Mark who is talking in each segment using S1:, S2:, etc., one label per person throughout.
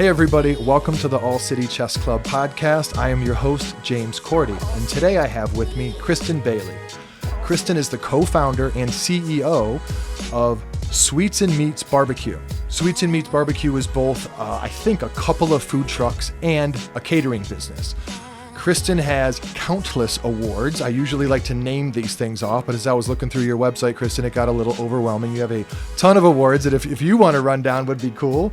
S1: Hey everybody, welcome to the All City Chess Club podcast. I am your host, James Cordy, and today I have with me Kristen Bailey. Kristen is the co-founder and CEO of Sweets and Meats BBQ. Sweets and Meats BBQ is both, I think, a couple of food trucks and a catering business. Kristen has countless awards. I usually like to name these things off, but as I was looking through your website, Kristen, it got a little overwhelming. You have a ton of awards that if you want to run down would be cool.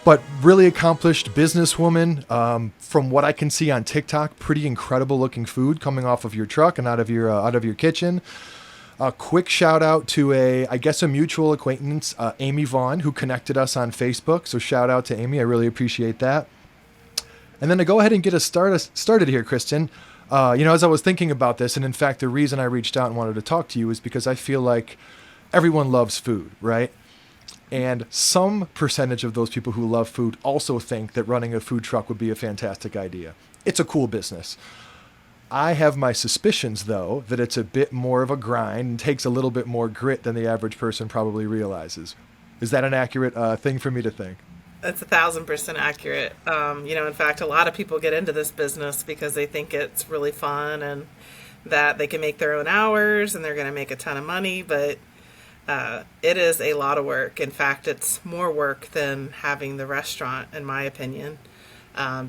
S1: But really accomplished businesswoman. From what I can see on TikTok, pretty incredible looking food coming off of your truck and out of your kitchen. A quick shout out to a mutual acquaintance, Amy Vaughn, who connected us on Facebook. So shout out to Amy. I really appreciate that. And then to go ahead and get us started here, Kristen, as I was thinking about this, and in fact, the reason I reached out and wanted to talk to you is because I feel like everyone loves food, right? And some percentage of those people who love food also think that running a food truck would be a fantastic idea. It's a cool business. I have my suspicions, though, that it's a bit more of a grind and takes a little bit more grit than the average person probably realizes. Is that an accurate thing for me to think?
S2: That's 1,000% accurate. In fact, a lot of people get into this business because they think it's really fun and that they can make their own hours and they're going to make a ton of money, but it is a lot of work. In fact, it's more work than having the restaurant, in my opinion,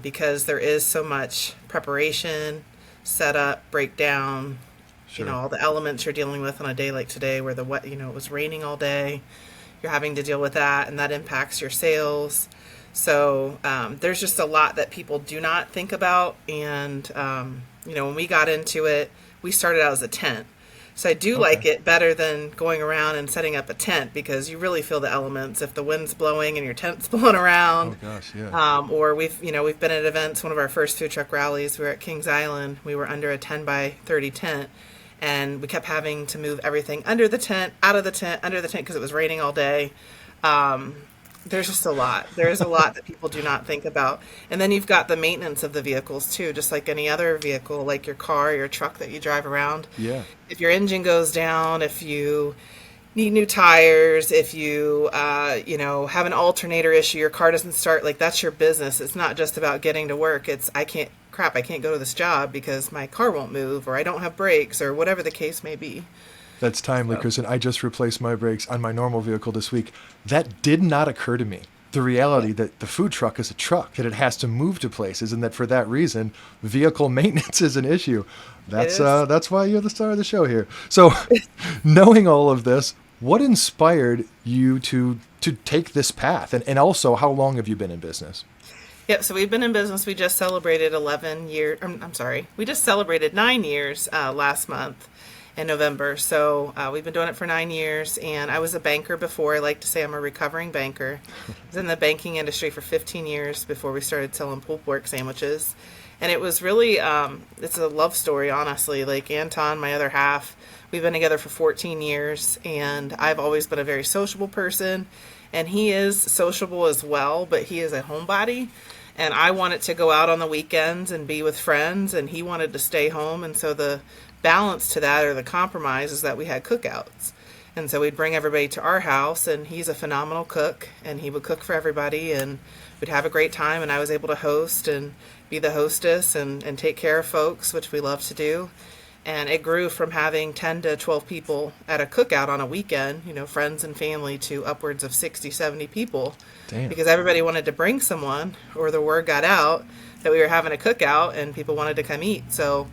S2: because there is so much preparation, setup, breakdown,
S1: Sure.
S2: all the elements you're dealing with on a day like today where it was raining all day. You're having to deal with that, and that impacts your sales. So there's just a lot that people do not think about. And, when we got into it, we started out as a tent. So I do like it better than going around and setting up a tent because you really feel the elements if the wind's blowing and your tent's blowing around.
S1: Oh gosh, yeah.
S2: Or we've been at events. One of our first food truck rallies, we were at Kings Island. We were under a 10 by 30 tent, and we kept having to move everything under the tent, out of the tent, under the tent because it was raining all day. There's just a lot. There's a lot that people do not think about. And then you've got the maintenance of the vehicles too, just like any other vehicle, like your car, your truck that you drive around.
S1: Yeah.
S2: If your engine goes down, if you need new tires, if you, have an alternator issue, your car doesn't start, like that's your business. It's not just about getting to work. It's, I can't go to this job because my car won't move or I don't have brakes or whatever the case may be.
S1: That's timely, Kristen. I just replaced my brakes on my normal vehicle this week. That did not occur to me. The reality that the food truck is a truck, that it has to move to places, and that for that reason, vehicle maintenance is an issue. That's why you're the star of the show here. So, knowing all of this, what inspired you to take this path? And also, how long have you been in business?
S2: Yep, so we've been in business. We just celebrated 9 years last month. In November. So we've been doing it for 9 years, and I was a banker before. I like to say I'm a recovering banker. I was in the banking industry for 15 years before we started selling pulled pork sandwiches. And it was really, it's a love story, honestly. Like Anton, my other half, we've been together for 14 years, and I've always been a very sociable person, and he is sociable as well, but he is a homebody. And I wanted to go out on the weekends and be with friends, and he wanted to stay home, and so the balance to that, or the compromise, is that we had cookouts. And so we'd bring everybody to our house, and he's a phenomenal cook, and he would cook for everybody, and we'd have a great time, and I was able to host and be the hostess and take care of folks, which we love to do. And it grew from having 10 to 12 people at a cookout on a weekend, friends and family, to upwards of 60, 70 people.
S1: Damn.
S2: Because everybody wanted to bring someone, or the word got out that we were having a cookout and people wanted to come eat. So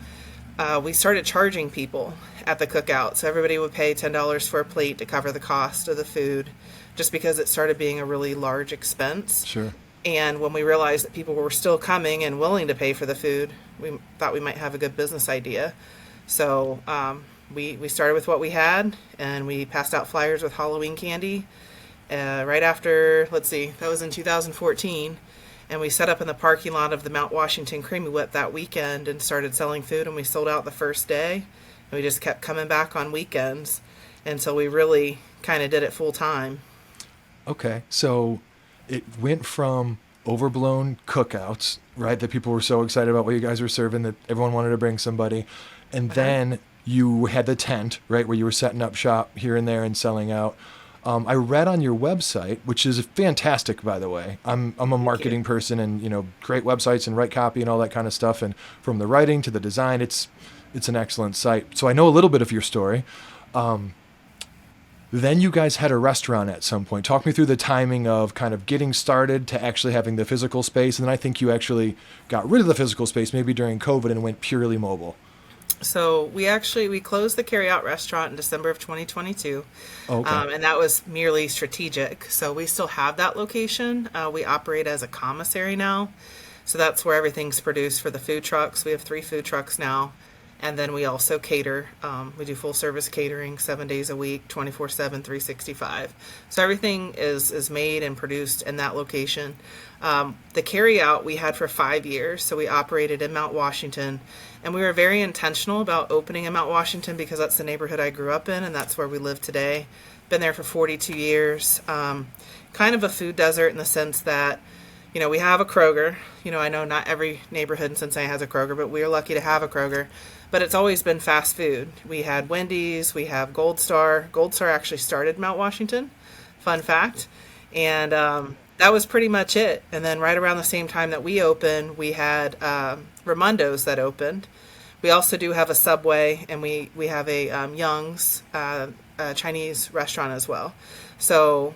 S2: we started charging people at the cookout. So everybody would pay $10 for a plate to cover the cost of the food, just because it started being a really large expense.
S1: Sure.
S2: And when we realized that people were still coming and willing to pay for the food, we thought we might have a good business idea. So we started with what we had, and we passed out flyers with Halloween candy right after, that was in 2014. And we set up in the parking lot of the Mount Washington Creamy Whip that weekend and started selling food, and we sold out the first day. And we just kept coming back on weekends until we really kind of did it full time.
S1: Okay, so it went from overblown cookouts, right, that people were so excited about what you guys were serving that everyone wanted to bring somebody. And then you had the tent, right, where you were setting up shop here and there and selling out. I read on your website, which is fantastic, by the way. I'm a marketing person, and great websites and write copy and all that kind of stuff. And from the writing to the design, it's an excellent site. So I know a little bit of your story. Then you guys had a restaurant at some point. Talk me through the timing of kind of getting started to actually having the physical space. And then I think you actually got rid of the physical space maybe during COVID and went purely mobile.
S2: So we closed the carryout restaurant in December of 2022.
S1: Okay.
S2: And that was merely strategic. So we still have that location. We operate as a commissary now. So that's where everything's produced for the food trucks. We have 3 food trucks now. And then we also cater. We do full service catering 7 days a week, 24/7, 365. So everything is made and produced in that location. The carry out we had for 5 years. So we operated in Mount Washington, and we were very intentional about opening in Mount Washington because that's the neighborhood I grew up in, and that's where we live today. Been there for 42 years. Kind of a food desert in the sense that, we have a Kroger. I know not every neighborhood in Cincinnati has a Kroger, but we are lucky to have a Kroger. But it's always been fast food. We had Wendy's, we have Gold Star. Gold Star actually started Mount Washington, fun fact. And that was pretty much it. And then right around the same time that we opened, we had Raimundo's that opened. We also do have a Subway, and we have a Young's Chinese restaurant as well. So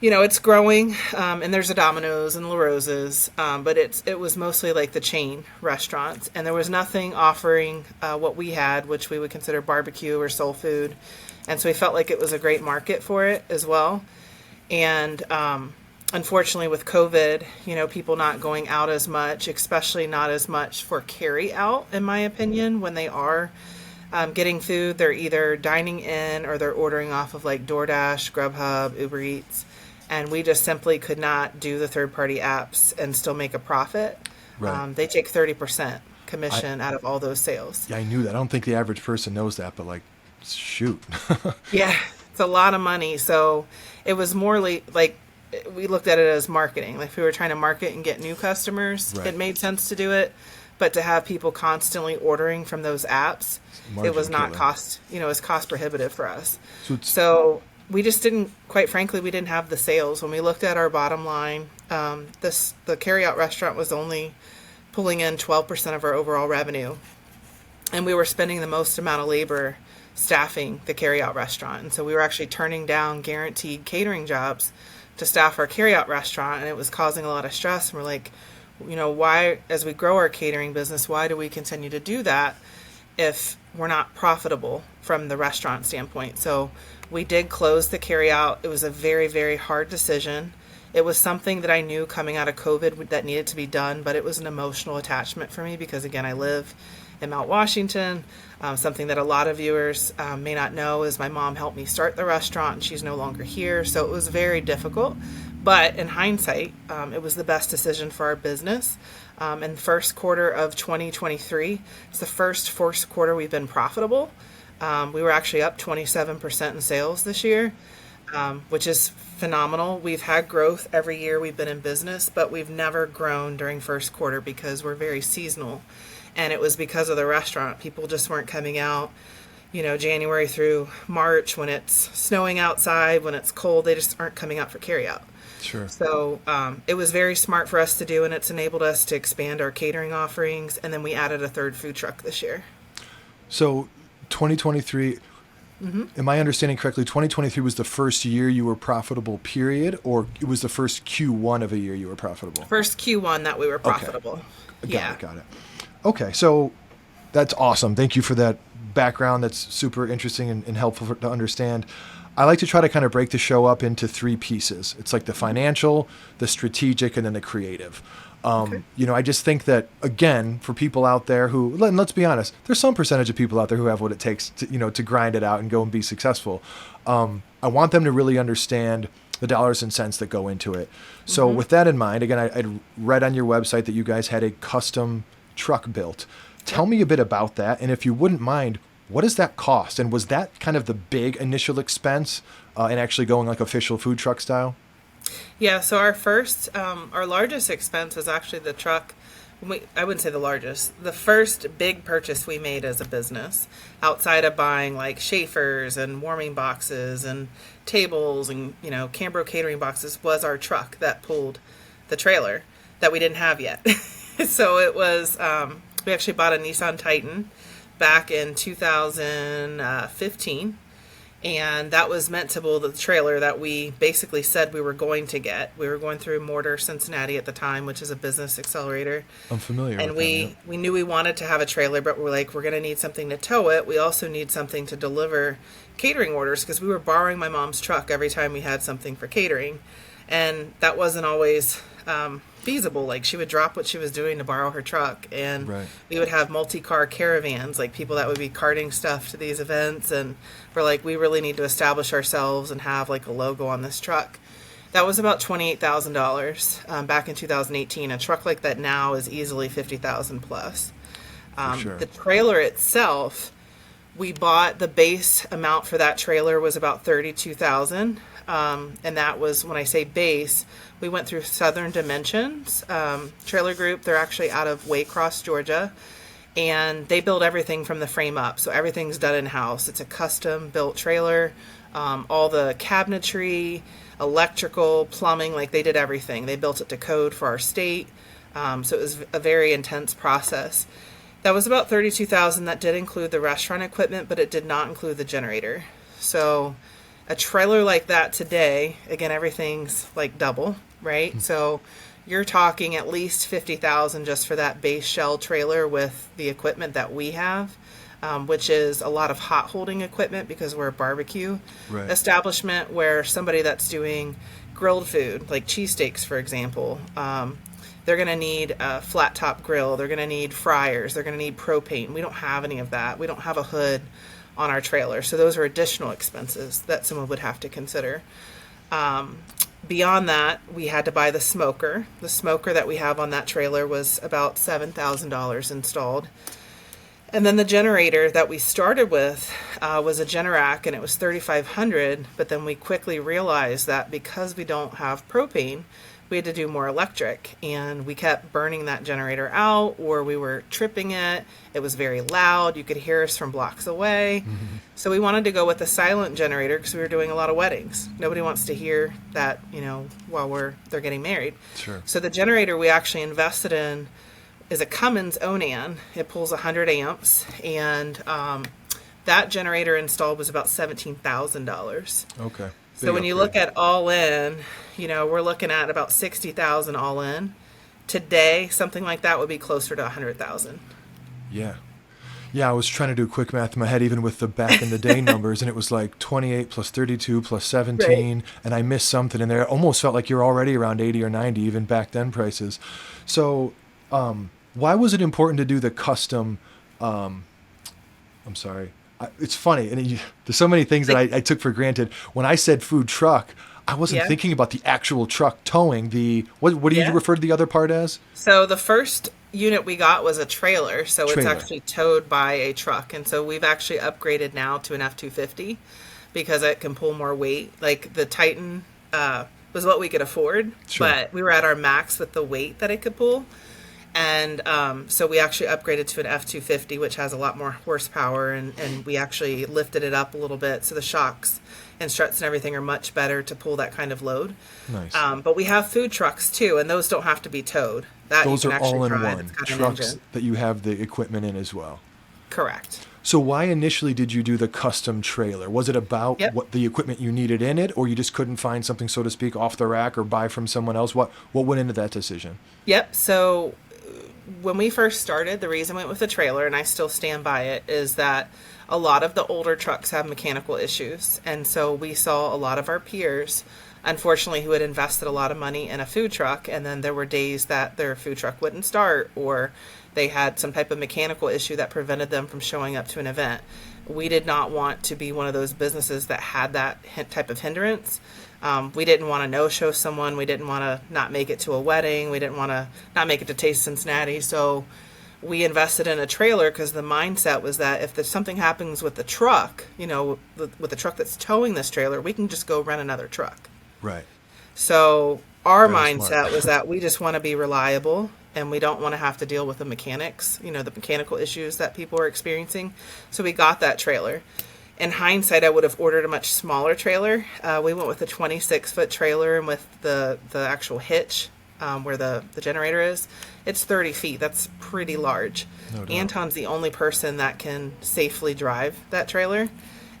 S2: it's growing, and there's a Domino's and La Rosa's, but it was mostly like the chain restaurants, and there was nothing offering what we had, which we would consider barbecue or soul food, and so we felt like it was a great market for it as well. And unfortunately, with COVID, people not going out as much, especially not as much for carry out, in my opinion, when they are getting food, they're either dining in or they're ordering off of like DoorDash, Grubhub, Uber Eats. And we just simply could not do the third-party apps and still make a profit.
S1: Right.
S2: They take 30% commission out of all those sales.
S1: Yeah, I knew that. I don't think the average person knows that, but shoot.
S2: Yeah, it's a lot of money. So it was more like we looked at it as marketing. Like if we were trying to market and get new customers,
S1: Right.
S2: It made sense to do it. But to have people constantly ordering from those apps, it was not it's cost prohibitive for us. So we just didn't, quite frankly, we didn't have the sales. When we looked at our bottom line, the carryout restaurant was only pulling in 12% of our overall revenue. And we were spending the most amount of labor staffing the carryout restaurant. And so we were actually turning down guaranteed catering jobs to staff our carryout restaurant, and it was causing a lot of stress. And we're like, why, as we grow our catering business, why do we continue to do that if we're not profitable from the restaurant standpoint? So we did close the carryout. It was a very, very hard decision. It was something that I knew coming out of COVID that needed to be done, but it was an emotional attachment for me because, again, I live in Mount Washington. Something that a lot of viewers may not know is my mom helped me start the restaurant, and she's no longer here. So it was very difficult. But in hindsight, it was the best decision for our business. In the first quarter of 2023, it's the first quarter we've been profitable. We were actually up 27% in sales this year, which is phenomenal. We've had growth every year we've been in business, but we've never grown during first quarter because we're very seasonal. And it was because of the restaurant. People just weren't coming out, January through March when it's snowing outside, when it's cold, they just aren't coming out for carryout.
S1: Sure.
S2: So it was very smart for us to do, and it's enabled us to expand our catering offerings. And then we added a third food truck this year.
S1: So 2023, am I understanding correctly, 2023 was the first year you were profitable, period, or it was the first Q1 of a year you were profitable?
S2: First Q1 that we were profitable.
S1: Okay. Got it. Okay, so that's awesome. Thank you for that background. That's super interesting and helpful to understand. I like to try to kind of break the show up into 3 pieces. It's like the financial, the strategic, and then the creative.
S2: Okay.
S1: I just think that, again, for people out there who, let's be honest, there's some percentage of people out there who have what it takes to, to grind it out and go and be successful. I want them to really understand the dollars and cents that go into it. So with that in mind, again, I'd read on your website that you guys had a custom truck built. Tell me a bit about that. And if you wouldn't mind, what does that cost? And was that kind of the big initial expense in actually going like official food truck style?
S2: Yeah, so our largest expense is actually the truck I wouldn't say the largest. The first big purchase we made as a business, outside of buying like Schaefer's and warming boxes and tables and, Cambro catering boxes, was our truck that pulled the trailer that we didn't have yet. So it was, we actually bought a Nissan Titan back in 2015. And that was meant to pull the trailer that we basically said we were going to get. We were going through Mortar Cincinnati at the time, which is a business accelerator.
S1: I'm familiar
S2: and
S1: with that. And
S2: we knew we wanted to have a trailer, but we're like, we're going to need something to tow it. We also need something to deliver catering orders, because we were borrowing my mom's truck every time we had something for catering. And that wasn't always feasible. Like, she would drop what she was doing to borrow her truck, and we would have multi-car caravans, like people that would be carting stuff to these events, and we're like, we really need to establish ourselves and have like a logo on this truck. That was about $28,000 back in 2018. A truck like that now is easily $50,000 plus.
S1: Sure.
S2: The trailer itself, we bought, the base amount for that trailer was about $32,000. And that was, when I say base, we went through Southern Dimensions Trailer Group. They're actually out of Waycross, Georgia, and they build everything from the frame up. So everything's done in-house. It's a custom built trailer. All the cabinetry, electrical, plumbing, like they did everything. They built it to code for our state. So it was a very intense process. That was about $32,000. That did include the restaurant equipment, but it did not include the generator. So a trailer like that today, again, everything's like double, right? Mm-hmm. So you're talking at least $50,000 just for that base shell trailer with the equipment that we have, which is a lot of hot holding equipment, because we're a barbecue establishment, where somebody that's doing grilled food, like cheesesteaks, for example, they're going to need a flat top grill. They're going to need fryers. They're going to need propane. We don't have any of that. We don't have a hood on our trailer. So those are additional expenses that someone would have to consider. Beyond that, we had to buy the smoker. The smoker that we have on that trailer was about $7,000 installed. And then the generator that we started with was a Generac, and it was $3,500. But then we quickly realized that because we don't have propane, we had to do more electric, and we kept burning that generator out, or we were tripping it. It was very loud. You could hear us from blocks away. Mm-hmm. So we wanted to go with a silent generator, because we were doing a lot of weddings. Nobody wants to hear that, while they're getting married.
S1: Sure. So
S2: the generator we actually invested in is a Cummins Onan. It pulls 100 amps, and that generator installed was about $17,000.
S1: Okay.
S2: So when you look at all in, we're looking at about $60,000 all in. Today, something like that would be closer to $100,000.
S1: Yeah. Yeah, I was trying to do quick math in my head, even with the back in the day numbers, and it was like 28 plus 32 plus 17, and I missed something in there. It almost felt like you're already around 80 or 90, even back then prices. So why was it important to do the custom, it's funny, and there's so many things that I took for granted. When I said food truck, I wasn't thinking about the actual truck towing. What do you refer to the other part as?
S2: So the first unit we got was a trailer, so it's actually towed by a truck. And so we've actually upgraded now to an F-250 because it can pull more weight. Like the Titan was what we could afford, but we were at our max with the weight that it could pull. And so we actually upgraded to an F-250, which has a lot more horsepower, and we actually lifted it up a little bit. So the shocks and struts and everything are much better to pull that kind of load.
S1: Nice.
S2: But we have food trucks too, and those don't have to be towed.
S1: Those are all-in-one trucks that you have the equipment in as well.
S2: Correct.
S1: So why initially did you do the custom trailer? Was it about what the equipment you needed in it, or you just couldn't find something, so to speak, off the rack or buy from someone else? What went into that decision?
S2: Yep. So when we first started, the reason we went with the trailer, and I still stand by it, is that a lot of the older trucks have mechanical issues. And so we saw a lot of our peers, unfortunately, who had invested a lot of money in a food truck, and then there were days that their food truck wouldn't start, or they had some type of mechanical issue that prevented them from showing up to an event. We did not want to be one of those businesses that had that type of hindrance. We didn't want to no-show someone. We didn't want to not make it to a wedding. We didn't want to not make it to Taste Cincinnati. So we invested in a trailer because the mindset was that if there's something happens with the truck, with the truck that's towing this trailer, we can just go rent another truck.
S1: Right.
S2: So our mindset was that we just want to be reliable, and we don't want to have to deal with the mechanics, the mechanical issues that people are experiencing. So we got that trailer. In hindsight, I would have ordered a much smaller trailer. We went with a 26-foot trailer, and with the actual hitch where the generator is, it's 30 feet. That's pretty large. No doubt. Anton's the only person that can safely drive that trailer,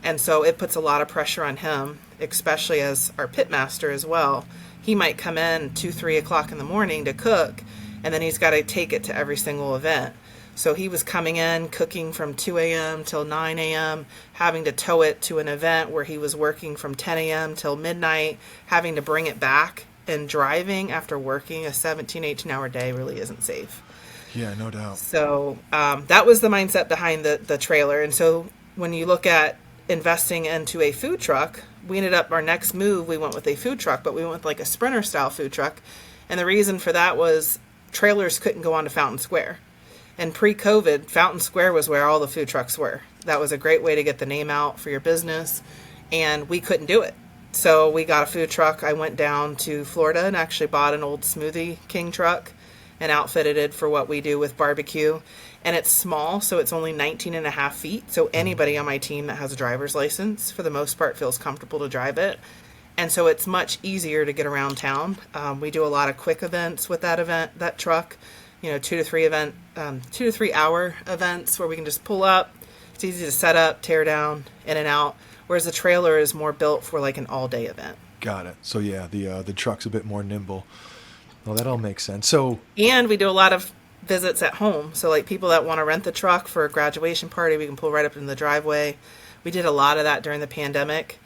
S2: and so it puts a lot of pressure on him, especially as our pit master as well. He might come in 2-3 o'clock in the morning to cook, and then he's got to take it to every single event. So he was coming in, cooking from 2 a.m. till 9 a.m., having to tow it to an event where he was working from 10 a.m. till midnight, having to bring it back, and driving after working a 17, 18-hour day really isn't safe.
S1: Yeah, no doubt.
S2: So that was the mindset behind the trailer. And so when you look at investing into a food truck, we ended up, our next move, we went with a food truck, but we went with like a Sprinter style food truck. And the reason for that was trailers couldn't go onto Fountain Square. And pre-COVID, Fountain Square was where all the food trucks were. That was a great way to get the name out for your business, and we couldn't do it. So we got a food truck. I went down to Florida and actually bought an old Smoothie King truck and outfitted it for what we do with barbecue. And it's small, so it's only 19 and a half feet. So anybody on my team that has a driver's license, for the most part, feels comfortable to drive it. And so it's much easier to get around town. We do a lot of quick events with that truck. 2 to 3 hour events where we can just pull up. It's easy to set up, tear down, in and out. Whereas the trailer is more built for like an all-day event.
S1: Got it. So yeah, the truck's a bit more nimble. Well, that all makes sense. So,
S2: and we do a lot of visits at home. So like people that want to rent the truck for a graduation party, we can pull right up in the driveway. We did a lot of that during the pandemic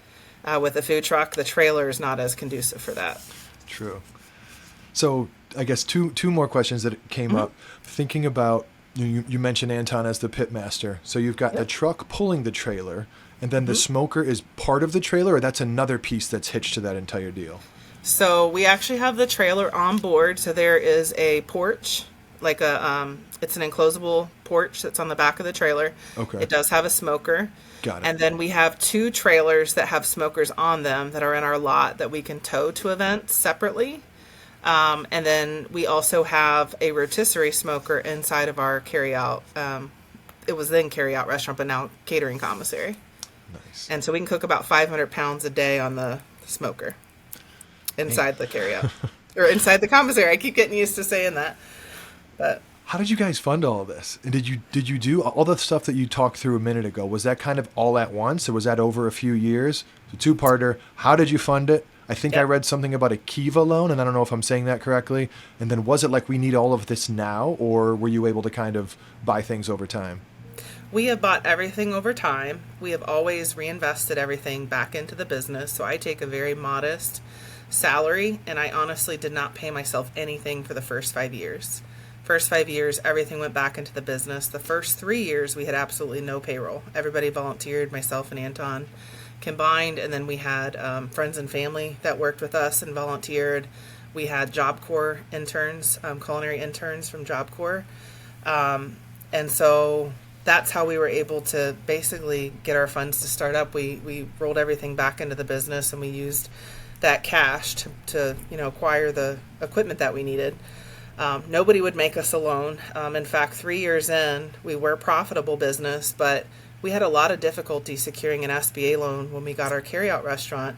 S2: with the food truck. The trailer is not as conducive for that.
S1: True. So I guess two more questions that came up. Thinking about, you mentioned Anton as the pit master. So you've got the truck pulling the trailer, and then the smoker is part of the trailer, or that's another piece that's hitched to that entire deal?
S2: So we actually have the trailer on board. So there is a porch, like it's an enclosable porch that's on the back of the trailer. Okay. It does have a smoker.
S1: Got it.
S2: And then we have 2 trailers that have smokers on them that are in our lot that we can tow to events separately. And then we also have a rotisserie smoker inside of our carry-out. It was then carry-out restaurant, but now catering commissary.
S1: Nice.
S2: And so we can cook about 500 pounds a day on the smoker inside the carry-out. Or inside the commissary. I keep getting used to saying that. But
S1: how did you guys fund all of this? And did you do all the stuff that you talked through a minute ago? Was that kind of all at once, or was that over a few years? So two-parter. How did you fund it? I think I read something about a Kiva loan, and I don't know if I'm saying that correctly. And then was it like we need all of this now, or were you able to kind of buy things over time?
S2: We have bought everything over time. We have always reinvested everything back into the business. So I take a very modest salary, and I honestly did not pay myself anything for the first 5 years. First 5 years, everything went back into the business. The first 3 years, we had absolutely no payroll. Everybody volunteered, myself and Anton combined, and then we had friends and family that worked with us and volunteered. We had Job Corps interns, culinary interns from Job Corps. And so that's how we were able to basically get our funds to start up. We rolled everything back into the business, and we used that cash to acquire the equipment that we needed. Nobody would make us a loan. In fact, 3 years in, we were a profitable business, but we had a lot of difficulty securing an SBA loan when we got our carryout restaurant.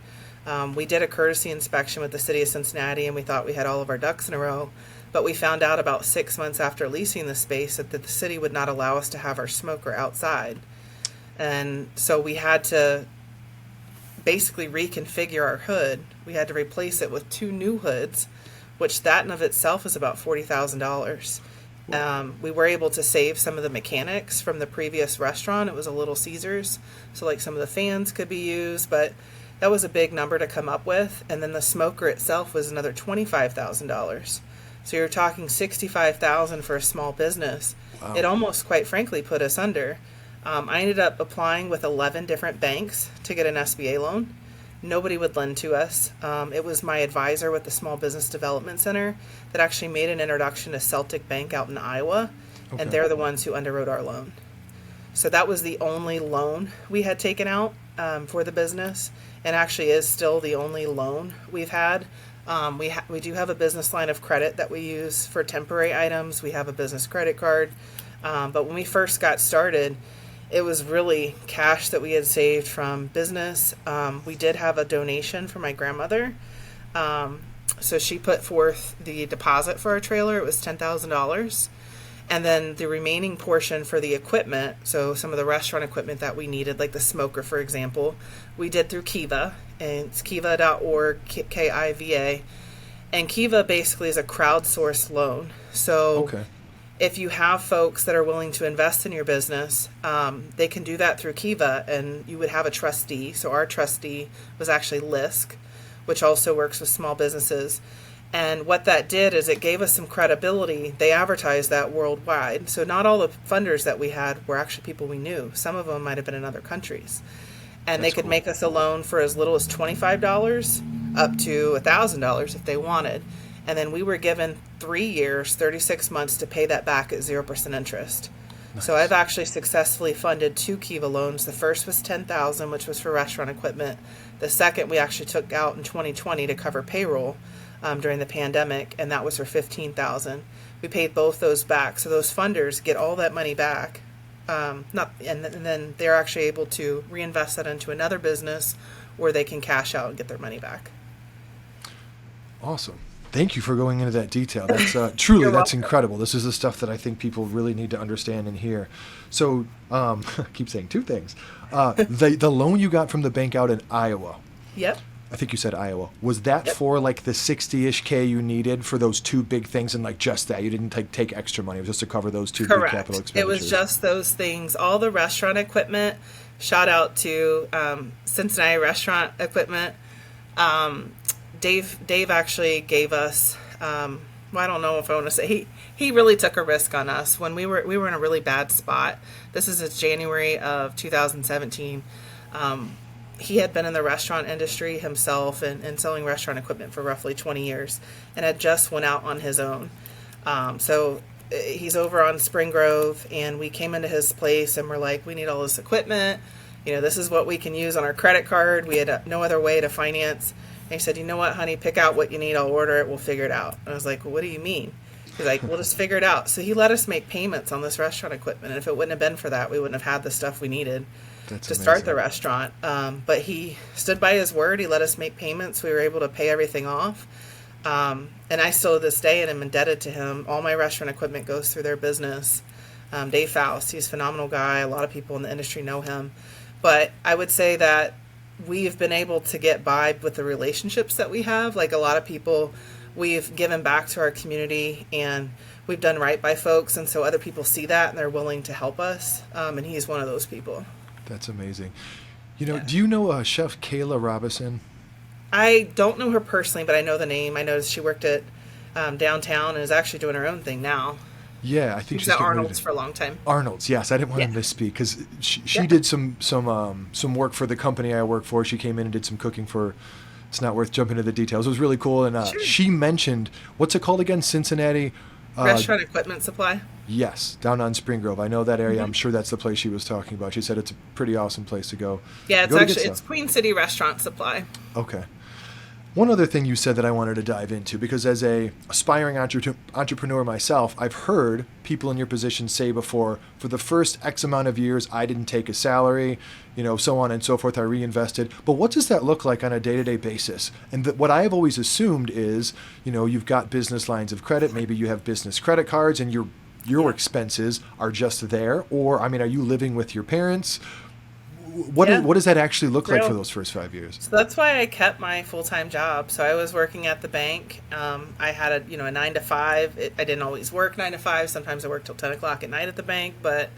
S2: We did a courtesy inspection with the city of Cincinnati, and we thought we had all of our ducks in a row. But we found out about 6 months after leasing the space that the city would not allow us to have our smoker outside. And so we had to basically reconfigure our hood. We had to replace it with 2 new hoods, which that in of itself is about $40,000. We were able to save some of the mechanics from the previous restaurant. It was a Little Caesars, so like some of the fans could be used, but that was a big number to come up with. And then the smoker itself was another $25,000. So you're talking $65,000 for a small business. Wow. It almost, quite frankly, put us under. I ended up applying with 11 different banks to get an SBA loan. Nobody would lend to us. It was my advisor with the Small Business Development Center that actually made an introduction to Celtic Bank out in Iowa, and they're the ones who underwrote our loan. So that was the only loan we had taken out for the business, and actually is still the only loan we've had. We do have a business line of credit that we use for temporary items. We have a business credit card. But when we first got started, it was really cash that we had saved from business. We did have a donation from my grandmother. So she put forth the deposit for our trailer. It was $10,000. And then the remaining portion for the equipment, so some of the restaurant equipment that we needed, like the smoker, for example, we did through Kiva. And it's kiva.org, Kiva. And Kiva basically is a crowdsourced loan. So if you have folks that are willing to invest in your business, they can do that through Kiva, and you would have a trustee. So our trustee was actually LISC, which also works with small businesses. And what that did is it gave us some credibility. They advertised that worldwide. So not all the funders that we had were actually people we knew. Some of them might have been in other countries. And they could make us a loan for as little as $25 up to $1,000 if they wanted. And then we were given 3 years, 36 months to pay that back at 0% interest. Nice. So I've actually successfully funded 2 Kiva loans. The first was $10,000, which was for restaurant equipment. The second we actually took out in 2020 to cover payroll during the pandemic, and that was for $15,000. We paid both those back. So those funders get all that money back. And then they're actually able to reinvest that into another business where they can cash out and get their money back.
S1: Awesome. Thank you for going into that detail. That's truly, that's incredible. This is the stuff that I think people really need to understand and hear. So I keep saying 2 things. The loan you got from the bank out in Iowa.
S2: Yep.
S1: I think you said Iowa. Was that for like the 60-ish K you needed for those 2 big things, and like just that? You didn't take extra money. It was just to cover those 2 big capital expenditures.
S2: It was just those things. All the restaurant equipment, shout out to Cincinnati Restaurant Equipment. Dave actually gave us, I don't know if I want to say, he really took a risk on us when we were in a really bad spot. This is January of 2017. He had been in the restaurant industry himself and selling restaurant equipment for roughly 20 years and had just went out on his own. So he's over on Spring Grove, and we came into his place and we're like, we need all this equipment. This is what we can use on our credit card. We had no other way to finance. And he said, you know what, honey, pick out what you need. I'll order it. We'll figure it out. And I was like, well, what do you mean? He's like, we'll just figure it out. So he let us make payments on this restaurant equipment. And if it wouldn't have been for that, we wouldn't have had the stuff we needed to start the restaurant. But he stood by his word. He let us make payments. We were able to pay everything off. And I still to this day am indebted to him. All my restaurant equipment goes through their business. Dave Faust, he's a phenomenal guy. A lot of people in the industry know him. But I would say that we've been able to get by with the relationships that we have. Like a lot of people, we've given back to our community and we've done right by folks. And so other people see that and they're willing to help us. And he's one of those people.
S1: That's amazing. Do you know Chef Kayla Robinson?
S2: I don't know her personally, but I know the name. I noticed she worked at downtown and is actually doing her own thing now.
S1: Yeah, I think she's
S2: at Arnold's for a long time.
S1: Arnold's, yes. I didn't want to misspeak because she did some work for the company I work for. She came in and did some cooking for. It's not worth jumping into the details. It was really cool, and she mentioned, what's it called again? Cincinnati
S2: Restaurant Equipment Supply.
S1: Yes, down on Spring Grove. I know that area. I'm sure that's the place she was talking about. She said it's a pretty awesome place to go.
S2: Yeah, it's Queen City Restaurant Supply.
S1: Okay. One other thing you said that I wanted to dive into, because as a aspiring entrepreneur myself, I've heard people in your position say before, for the first X amount of years, I didn't take a salary, so on and so forth, I reinvested. But what does that look like on a day-to-day basis? And what I have always assumed is, you've got business lines of credit, maybe you have business credit cards, and your expenses are just there. Or, are you living with your parents? What does that actually look like for those first 5 years?
S2: So that's why I kept my full-time job. So I was working at the bank. I had a 9 to 5. I didn't always work 9 to 5. Sometimes I worked till 10 o'clock at night at the bank. But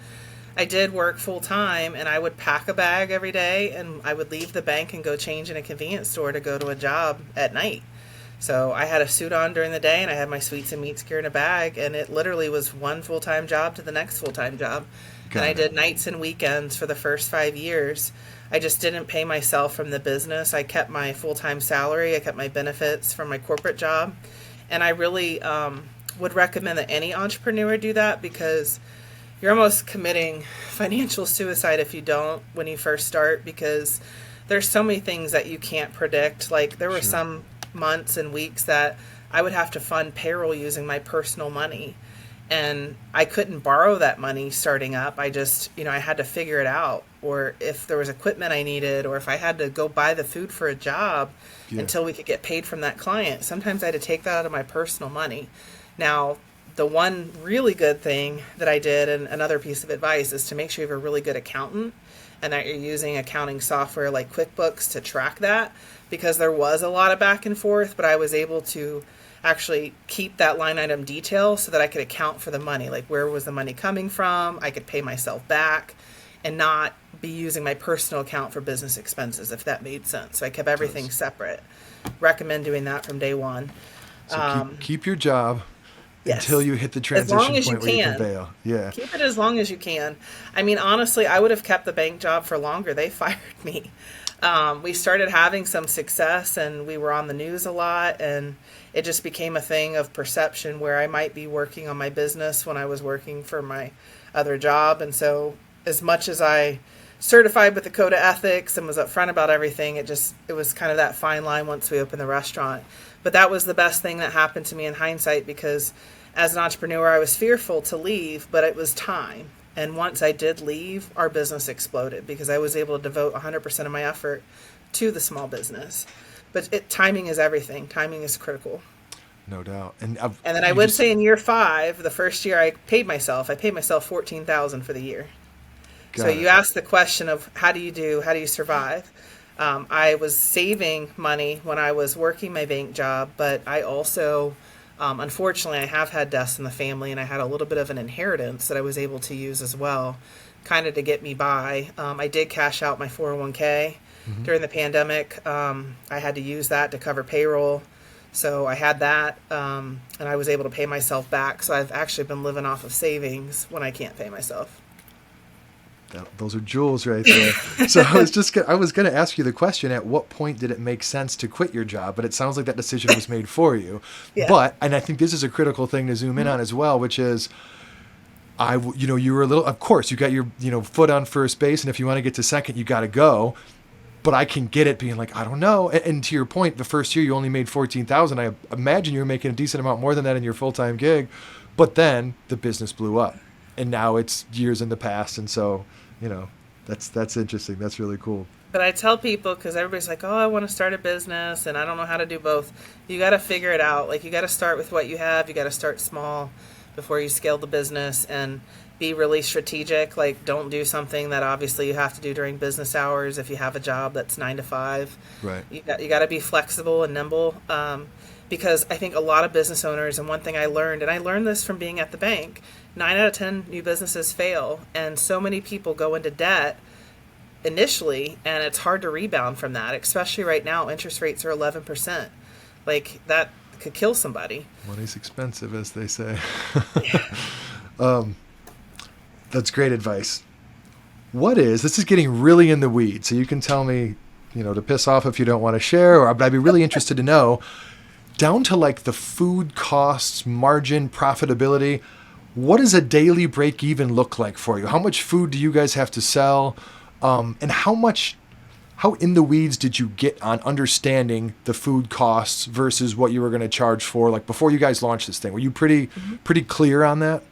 S2: I did work full-time, and I would pack a bag every day, and I would leave the bank and go change in a convenience store to go to a job at night. So I had a suit on during the day, and I had my sweets and meats gear in a bag, and it literally was one full-time job to the next full-time job. And I did nights and weekends for the first 5 years. I just didn't pay myself from the business. I kept my full-time salary. I kept my benefits from my corporate job. And I really would recommend that any entrepreneur do that, because you're almost committing financial suicide if you don't when you first start, because there's so many things that you can't predict. Like there were some months and weeks that I would have to fund payroll using my personal money. And I couldn't borrow that money starting up. I just, I had to figure it out. Or if there was equipment I needed, or if I had to go buy the food for a job until we could get paid from that client, sometimes I had to take that out of my personal money. Now, the one really good thing that I did, and another piece of advice, is to make sure you have a really good accountant and that you're using accounting software like QuickBooks to track that, because there was a lot of back and forth, but I was able to actually keep that line item detail so that I could account for the money, like where was the money coming from. I could pay myself back and not be using my personal account for business expenses, if that made sense. So I kept everything separate. Recommend doing that from day one.
S1: So keep your job
S2: Yes.
S1: until you hit the transition
S2: As long as
S1: point
S2: you
S1: where you
S2: can.
S1: can bail. Yeah.
S2: Keep it as long as you can. I mean, honestly, I would have kept the bank job for longer. They fired me. We started having some success, and we were on the news a lot, and it just became a thing of perception where I might be working on my business when I was working for my other job. And so as much as I certified with the code of ethics and was upfront about everything, it was kind of that fine line once we opened the restaurant. But that was the best thing that happened to me in hindsight, because as an entrepreneur, I was fearful to leave, but it was time. And once I did leave, our business exploded because I was able to devote 100% of my effort to the small business. But timing is everything. Timing is critical.
S1: No doubt. And
S2: then I would say in year 5, the first year I paid myself $14,000 for the year. So you asked the question of how do you survive? I was saving money when I was working my bank job, but I also, unfortunately, I have had deaths in the family, and I had a little bit of an inheritance that I was able to use as well, kind of to get me by. I did cash out my 401k during the pandemic. I had to use that to cover payroll. So I had that, and I was able to pay myself back. So I've actually been living off of savings when I can't pay myself.
S1: Those are jewels right there. So I was going to ask you the question, at what point did it make sense to quit your job? But it sounds like that decision was made for you. Yeah. And I think this is a critical thing to zoom in on as well, which is, you were of course you got your, foot on first base. And if you want to get to second, you got to go. But I can get it being like, I don't know. And to your point, the first year you only made $14,000. I imagine you were making a decent amount more than that in your full-time gig. But then the business blew up, and now it's years in the past. And so, that's interesting. That's really cool.
S2: But I tell people, because everybody's like, oh, I want to start a business and I don't know how to do both. You got to figure it out. Like, you got to start with what you have. You got to start small before you scale the business, and be really strategic. Like, don't do something that obviously you have to do during business hours if you have a job that's 9 to 5.
S1: Right.
S2: You got to be flexible and nimble, because I think a lot of business owners, and one thing I learned, and I learned this from being at the bank, 9 out of 10 new businesses fail, and so many people go into debt initially, and it's hard to rebound from that, especially right now. Interest rates are 11%. Like, that could kill somebody.
S1: Money's expensive, as they say. That's great advice. This is getting really in the weeds, so you can tell me, to piss off if you don't want to share, but I'd be really interested to know, down to like the food costs, margin, profitability, what does a daily break even look like for you? How much food do you guys have to sell? And how in the weeds did you get on understanding the food costs versus what you were going to charge for? Like, before you guys launched this thing, were you pretty clear on that?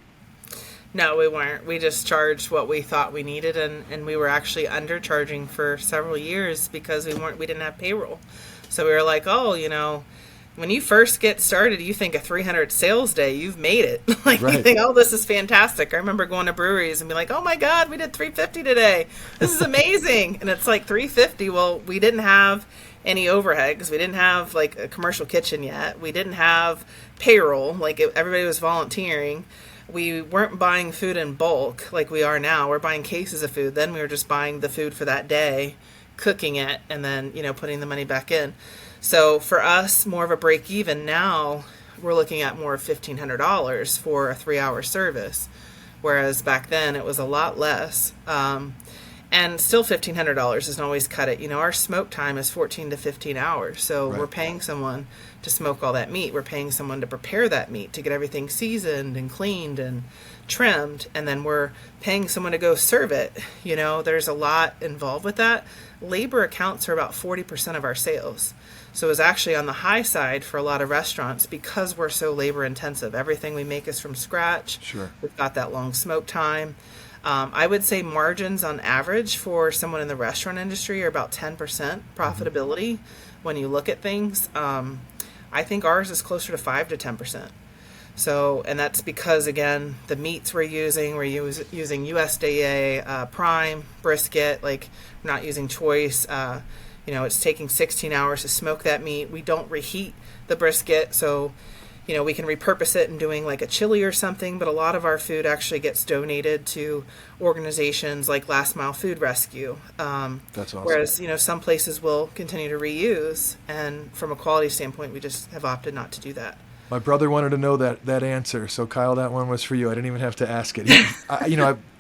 S2: No, we weren't. We just charged what we thought we needed, and we were actually undercharging for several years because we didn't have payroll. So we were like, when you first get started, you think a 300 sales day, you've made it. Like, right. You think, oh, this is fantastic. I remember going to breweries and be like, oh my God, we did 350 today. This is amazing. And it's like 350. Well, we didn't have any overhead because we didn't have like a commercial kitchen yet. We didn't have payroll. Like, everybody was volunteering. We weren't buying food in bulk like we are now. We're buying cases of food. Then we were just buying the food for that day, cooking it, and then, putting the money back in. So for us, more of a break even now, we're looking at more of $1,500 for a 3-hour service, whereas back then it was a lot less. And And still $1,500 doesn't always cut it. Our smoke time is 14 to 15 hours. So
S1: Right.
S2: we're paying someone to smoke all that meat. We're paying someone to prepare that meat, to get everything seasoned and cleaned and trimmed. And then we're paying someone to go serve it. There's a lot involved with that. Labor accounts for about 40% of our sales. So it's actually on the high side for a lot of restaurants because we're so labor intensive. Everything we make is from scratch.
S1: Sure.
S2: We've got that long smoke time. I would say margins on average for someone in the restaurant industry are about 10% profitability when you look at things. I think ours is closer to 5 to 10%. So, and that's because, again, the meats we're using using USDA prime, brisket, we're not using choice. It's taking 16 hours to smoke that meat. We don't reheat the brisket, so we can repurpose it and doing like a chili or something, but a lot of our food actually gets donated to organizations like Last Mile Food Rescue.
S1: That's awesome.
S2: Whereas, some places will continue to reuse, and from a quality standpoint, we just have opted not to do that.
S1: My brother wanted to know that answer, so Kyle, that one was for you. I didn't even have to ask it.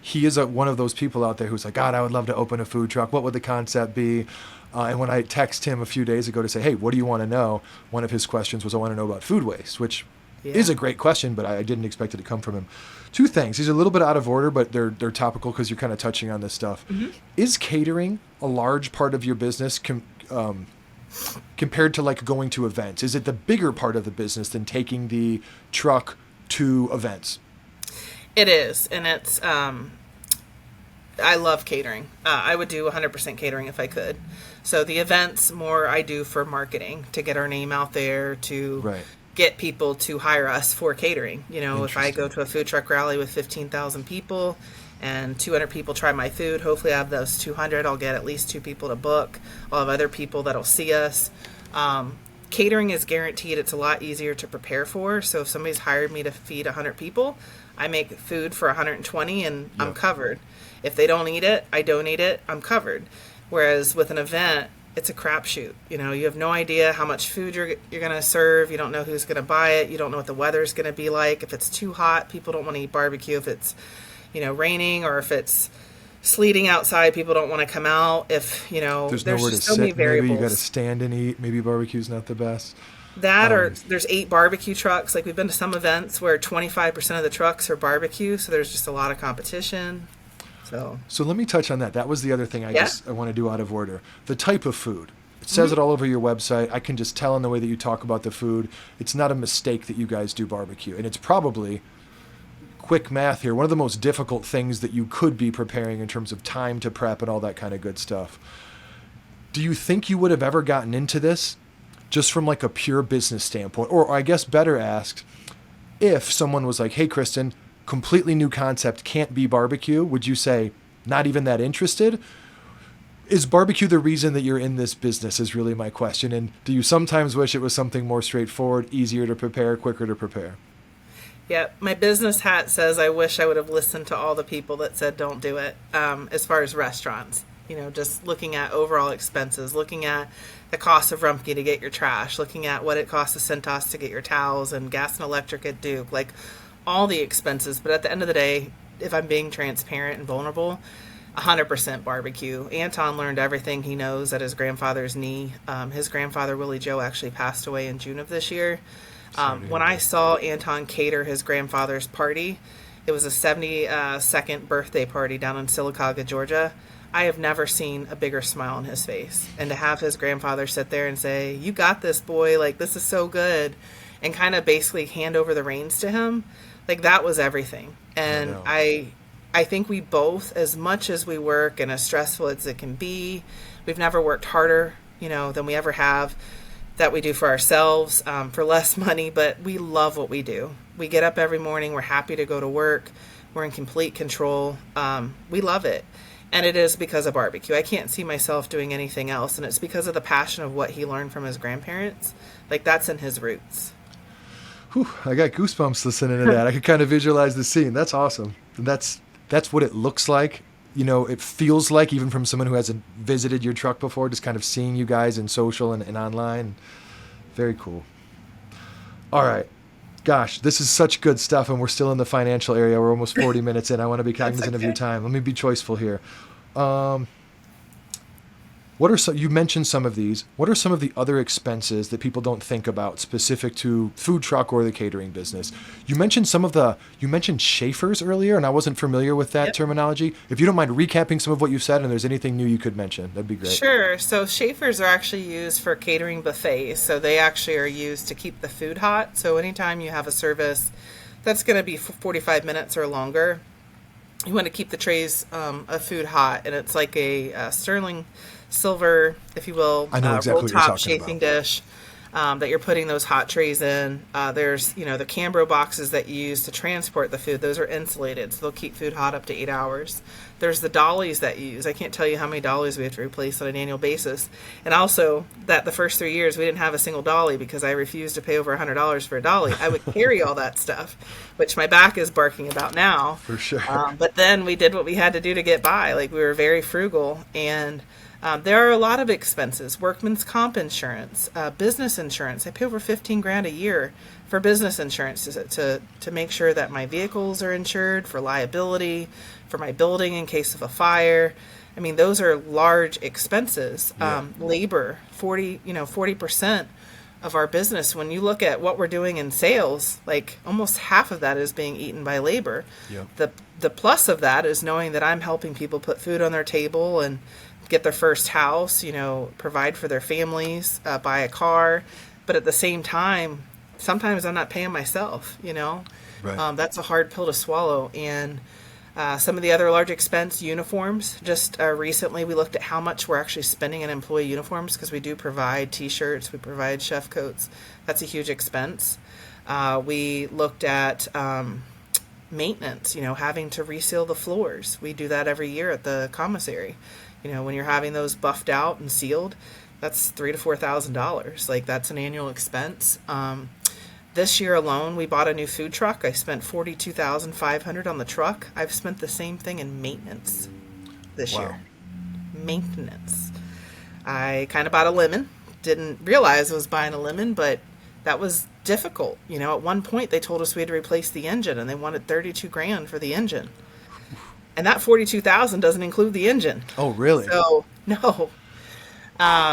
S1: He is one of those people out there who's like, God, I would love to open a food truck. What would the concept be? And when I text him a few days ago to say, hey, what do you want to know? One of his questions was, I want to know about food waste, which is a great question, but I didn't expect it to come from him. Two things. These are a little bit out of order, but they're topical because you're kind of touching on this stuff. Mm-hmm. Is catering a large part of your business compared to going to events? Is it the bigger part of the business than taking the truck to events?
S2: It is, and it's I love catering. I would do 100% catering if I could. So the events more I do for marketing, to get our name out there, to get people to hire us for catering. If I go to a food truck rally with 15,000 people and 200 people try my food, hopefully I have those 200. I'll get at least 2 people to book. I'll have other people that'll see us. Catering is guaranteed. It's a lot easier to prepare for. So if somebody's hired me to feed 100 people, I make food for 120 and I'm covered. If they don't eat it, I donate it, I'm covered. Whereas with an event, it's a crapshoot. You have no idea how much food you're going to serve. You don't know who's going to buy it. You don't know what the weather's going to be like. If it's too hot, people don't want to eat barbecue. If it's, raining, or if it's sleeting outside, people don't want to come out. If,
S1: there's
S2: nowhere
S1: to
S2: so
S1: sit,
S2: many variables.
S1: Maybe you got to stand and eat. Maybe barbecue's not the best.
S2: That or there's 8 barbecue trucks. We've been to some events where 25% of the trucks are barbecue, so there's just a lot of competition. So
S1: let me touch on that. That was the other thing I want to do out of order. The type of food. It says it all over your website. I can just tell in the way that you talk about the food. It's not a mistake that you guys do barbecue. And it's probably, quick math here, one of the most difficult things that you could be preparing in terms of time to prep and all that kind of good stuff. Do you think you would have ever gotten into this just from a pure business standpoint? Or I guess better asked, if someone was like, hey, Kristen, completely new concept, can't be barbecue, would you say not even that interested? Is barbecue the reason that you're in this business is really my question. And do you sometimes wish it was something more straightforward, easier to prepare, quicker to prepare?
S2: Yeah, my business hat says I wish I would have listened to all the people that said don't do it. As far as restaurants, just looking at overall expenses, looking at the cost of Rumpke to get your trash, looking at what it costs to Centos to get your towels, and gas and electric at Duke, all the expenses. But at the end of the day, if I'm being transparent and vulnerable, 100% barbecue. Anton learned everything he knows at his grandfather's knee. His grandfather, Willie Joe, actually passed away in June of this year. When I saw Anton cater his grandfather's party, it was a 72nd birthday party down in Sylacauga, Georgia. I have never seen a bigger smile on his face. And to have his grandfather sit there and say, you got this, boy, this is so good, and kind of basically hand over the reins to him, that was everything. And I think we both, as much as we work and as stressful as it can be, we've never worked harder, than we ever have, that we do for ourselves, for less money, but we love what we do. We get up every morning, we're happy to go to work, we're in complete control, we love it. And it is because of barbecue. I can't see myself doing anything else, and it's because of the passion of what he learned from his grandparents. That's in his roots.
S1: Whew, I got goosebumps listening to that. I could kind of visualize the scene. That's awesome. And that's what it looks like. It feels like, even from someone who hasn't visited your truck before, just kind of seeing you guys in social and online. Very cool. All right. Gosh, this is such good stuff, and we're still in the financial area. We're almost 40 minutes in. I want to be cognizant of your time. Let me be choiceful here. What are you mentioned some of these. What are some of the other expenses that people don't think about specific to food truck or the catering business? You mentioned you mentioned Schaefer's earlier, and I wasn't familiar with that
S2: Yep.
S1: terminology. If you don't mind recapping some of what you said, and there's anything new you could mention, that'd be great.
S2: Sure. So Schaefer's are actually used for catering buffets. So they actually are used to keep the food hot. So anytime you have a service that's going to be 45 minutes or longer, you want to keep the trays of food hot. And it's like a sterling silver, if you will,
S1: I know exactly
S2: roll
S1: what you're
S2: top
S1: talking
S2: chafing
S1: about.
S2: dish that you're putting those hot trays in. There's, the Cambro boxes that you use to transport the food. Those are insulated, so they'll keep food hot up to 8 hours. There's the dollies that you use. I can't tell you how many dollies we have to replace on an annual basis. And also that the first 3 years we didn't have a single dolly because I refused to pay over $100 for a dolly. I would carry all that stuff, which my back is barking about now.
S1: For sure.
S2: But then we did what we had to do to get by. Like, we were very frugal, and there are a lot of expenses: workman's comp insurance, business insurance. I pay over 15 grand a year for business insurance to make sure that my vehicles are insured for liability, for my building in case of a fire. I mean, those are large expenses.
S1: Yeah.
S2: Labor, 40% of our business. When you look at what we're doing in sales, like almost half of that is being eaten by labor.
S1: Yeah.
S2: The plus of that is knowing that I'm helping people put food on their table and get their first house, provide for their families, buy a car. But at the same time, sometimes I'm not paying myself,
S1: Right.
S2: That's a hard pill to swallow. And some of the other large expense, uniforms. Just recently, we looked at how much we're actually spending in employee uniforms, because we do provide T-shirts, we provide chef coats. That's a huge expense. We looked at maintenance, having to reseal the floors. We do that every year at the commissary. When you're having those buffed out and sealed, that's $3,000 to $4,000. Like, that's an annual expense. This year alone, we bought a new food truck. I spent $42,500 on the truck. I've spent the same thing in maintenance this
S1: Wow.
S2: year. Maintenance. I kind of bought a lemon. Didn't realize I was buying a lemon, but that was difficult. At one point they told us we had to replace the engine, and they wanted 32 grand for the engine. And that 42,000 doesn't include the engine.
S1: Oh, really?
S2: So, no.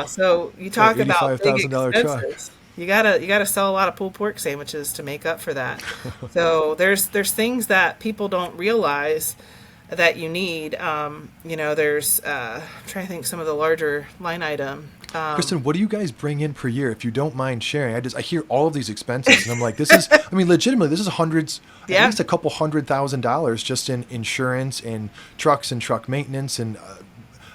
S2: So you talk
S1: Like
S2: about big
S1: $85,000 truck.
S2: expenses. You gotta sell a lot of pulled pork sandwiches to make up for that. So there's things that people don't realize that you need. There's I'm trying to think some of the larger line item.
S1: Kristen, what do you guys bring in per year? If you don't mind sharing, I hear all of these expenses, and I'm like, legitimately, this is hundreds,
S2: Yeah.
S1: at least a couple $100,000 just in insurance and trucks and truck maintenance, and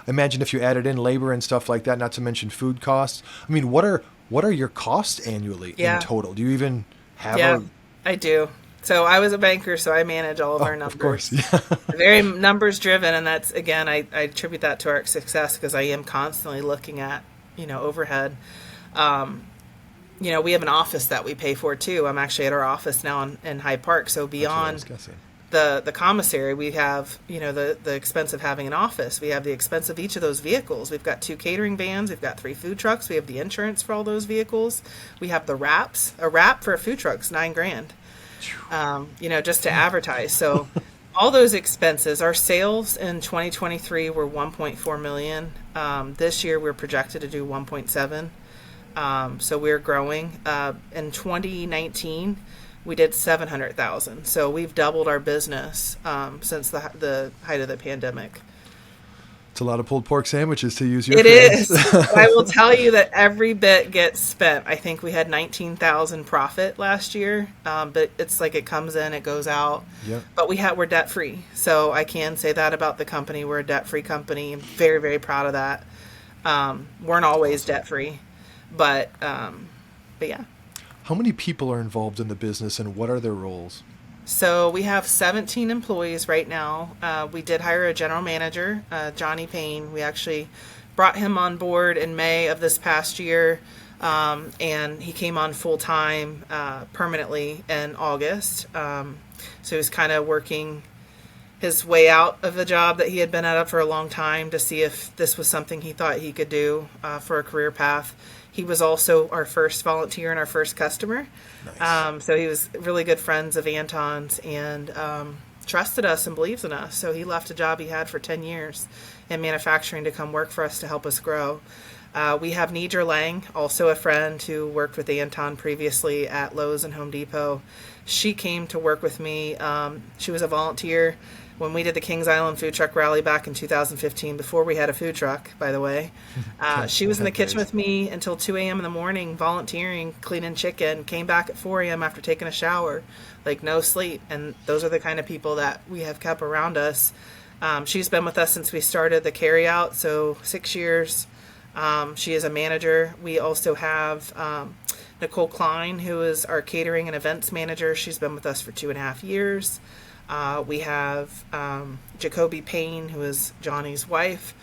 S1: imagine if you added in labor and stuff like that, not to mention food costs. I mean, what are your costs annually
S2: Yeah.
S1: in total? Do you even have
S2: Yeah, I do. So I was a banker, so I manage all of our numbers.
S1: Of course, yeah.
S2: Very numbers driven, and that's, again, I attribute that to our success because I am constantly looking at overhead. We have an office that we pay for too. I'm actually at our office now in Hyde Park. So
S1: That's what I
S2: beyond
S1: was guessing.
S2: the commissary, we have the expense of having an office. We have the expense of each of those vehicles. We've got 2 catering vans. We've got 3 food trucks. We have the insurance for all those vehicles. We have the wraps. A wrap for a food truck's $9 grand. Just to advertise. So all those expenses. Our sales in 2023 were 1.4 million. This year we're projected to do 1.7. So we're growing. In 2019, we did 700,000. So we've doubled our business since the height of the pandemic.
S1: It's a lot of pulled pork sandwiches, to use your
S2: It
S1: phrase.
S2: is. I will tell you that every bit gets spent. I think we had 19,000 profit last year, but it's like it comes in, it goes out.
S1: Yep.
S2: But we're debt free, so I can say that about the company. We're a debt free company. I'm very, very proud of that. Weren't always debt free, but yeah.
S1: How many people are involved in the business, and what are their roles?
S2: So we have 17 employees right now. We did hire a general manager, Johnny Payne. We actually brought him on board in May of this past year, and he came on full-time permanently in August. So he was kind of working his way out of the job that he had been at for a long time to see if this was something he thought he could do for a career path. He was also our first volunteer and our first customer.
S1: Nice.
S2: So he was really good friends of Anton's, and trusted us and believes in us. So he left a job he had for 10 years in manufacturing to come work for us to help us grow. We have Nidra Lang, also a friend who worked with Anton previously at Lowe's and Home Depot. She came to work with me. She was a volunteer when we did the Kings Island Food Truck Rally back in 2015, before we had a food truck, by the way. She was in the kitchen with me until 2 a.m. in the morning, volunteering, cleaning chicken, came back at 4 a.m. after taking a shower, like no sleep. And those are the kind of people that we have kept around us. She's been with us since we started the carryout, so 6 years. She is a manager. We also have Nicole Klein, who is our catering and events manager. She's been with us for 2.5 years. We have Jacoby Payne, who is Johnny's wife.